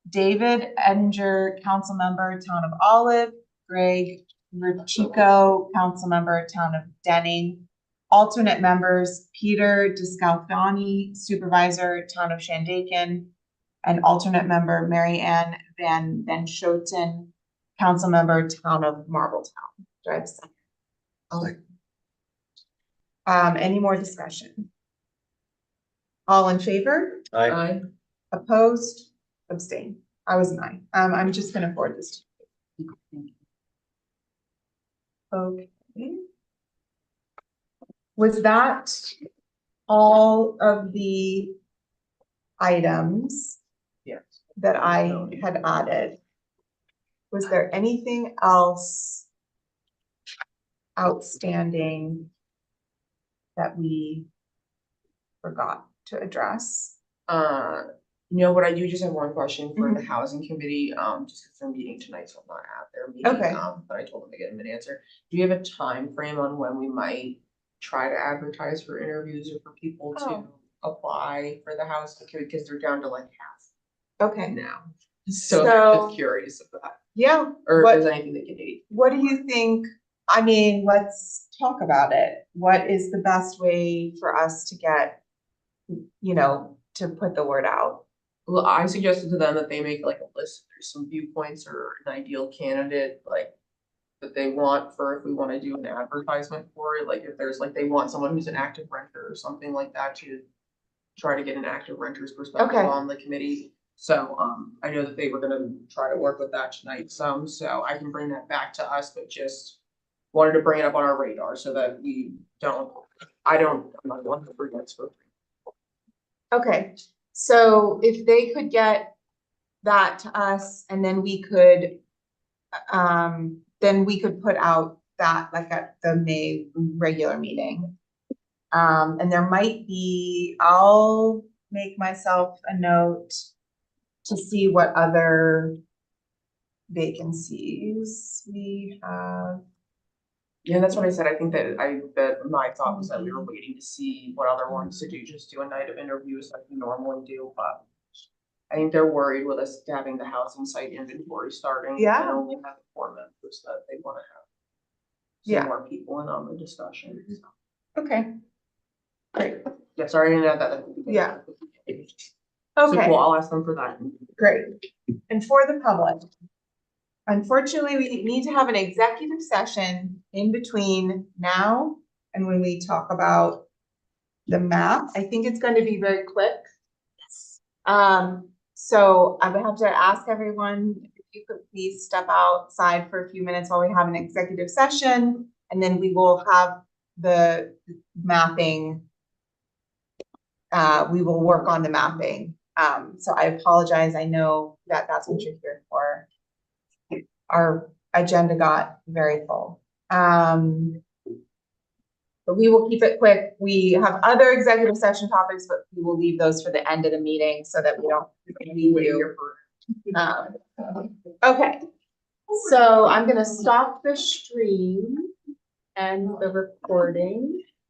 David Edinger, council member, Town of Olive, Greg Richico, council member, Town of Denning, alternate members, Peter Descalfani, supervisor, Town of Shandaken, and alternate member, Mary Ann Van Schoten, council member, Town of Marbletown. Do I have a second? Any more discussion? All in favor? I, Opposed? Abstain. I was 9. I'm just gonna forward this. to you. Okay. Was that all of the items yes. that I had added? Was there anything else outstanding that we forgot to address? But I do just have one question for the housing committee, just because they're meeting tonight, so I'm not at their meeting. Okay. But I told them to get them an answer. Do you have a time frame on when we might try to advertise for interviews or for people to apply for the housing committee? Because they're down to like half Okay, now. So I'm So- just curious of that, yeah, or What- if there's anything they can do. what do you think? I mean, let's talk about it. What is the best way for us to get, to put the word out? Well, I suggested to them that they make like a list, there's some viewpoints or an ideal candidate, like, that they want for if we wanna do an advertisement for it, like if there's like, they want someone who's an active renter or something like that to try to get an active renter's perspective Okay. on the committee. So, I know that they were gonna try to work with that tonight some, so I can bring that back to us, but just wanted to bring it up on our radar so that I'm not the one who forgets for. Okay, so if they could get that to us and then we could put out that like at the May regular meeting. And there might be, I'll make myself a note to see what other vacancies we have. Yeah, that's what I said. I think that my thought was that we were waiting to see what other ones to do, just do a night of interviews like we normally do, but I think they're worried with us having the housing site inventory starting. Yeah. And only have 4 members that they wanna have. Yeah. Some more people in on the discussion. Okay. Great, Yeah, sorry, I didn't add that. Yeah. So okay. cool, I'll ask them for that. Great. And for the public, unfortunately, we need to have an executive session in between now and when we talk about the map. I think it's going to be very quick. So I would have to ask everyone if you could please step outside for a few minutes while we have an executive session, and then we will have the mapping. We will work on the mapping. So I apologize. I know that that's what you're here for. Our agenda got very full. But we will keep it quick. We have other executive session topics, but we will leave those for the end of the meeting so that we don't leave you. Okay, so I'm gonna stop the stream and the recording.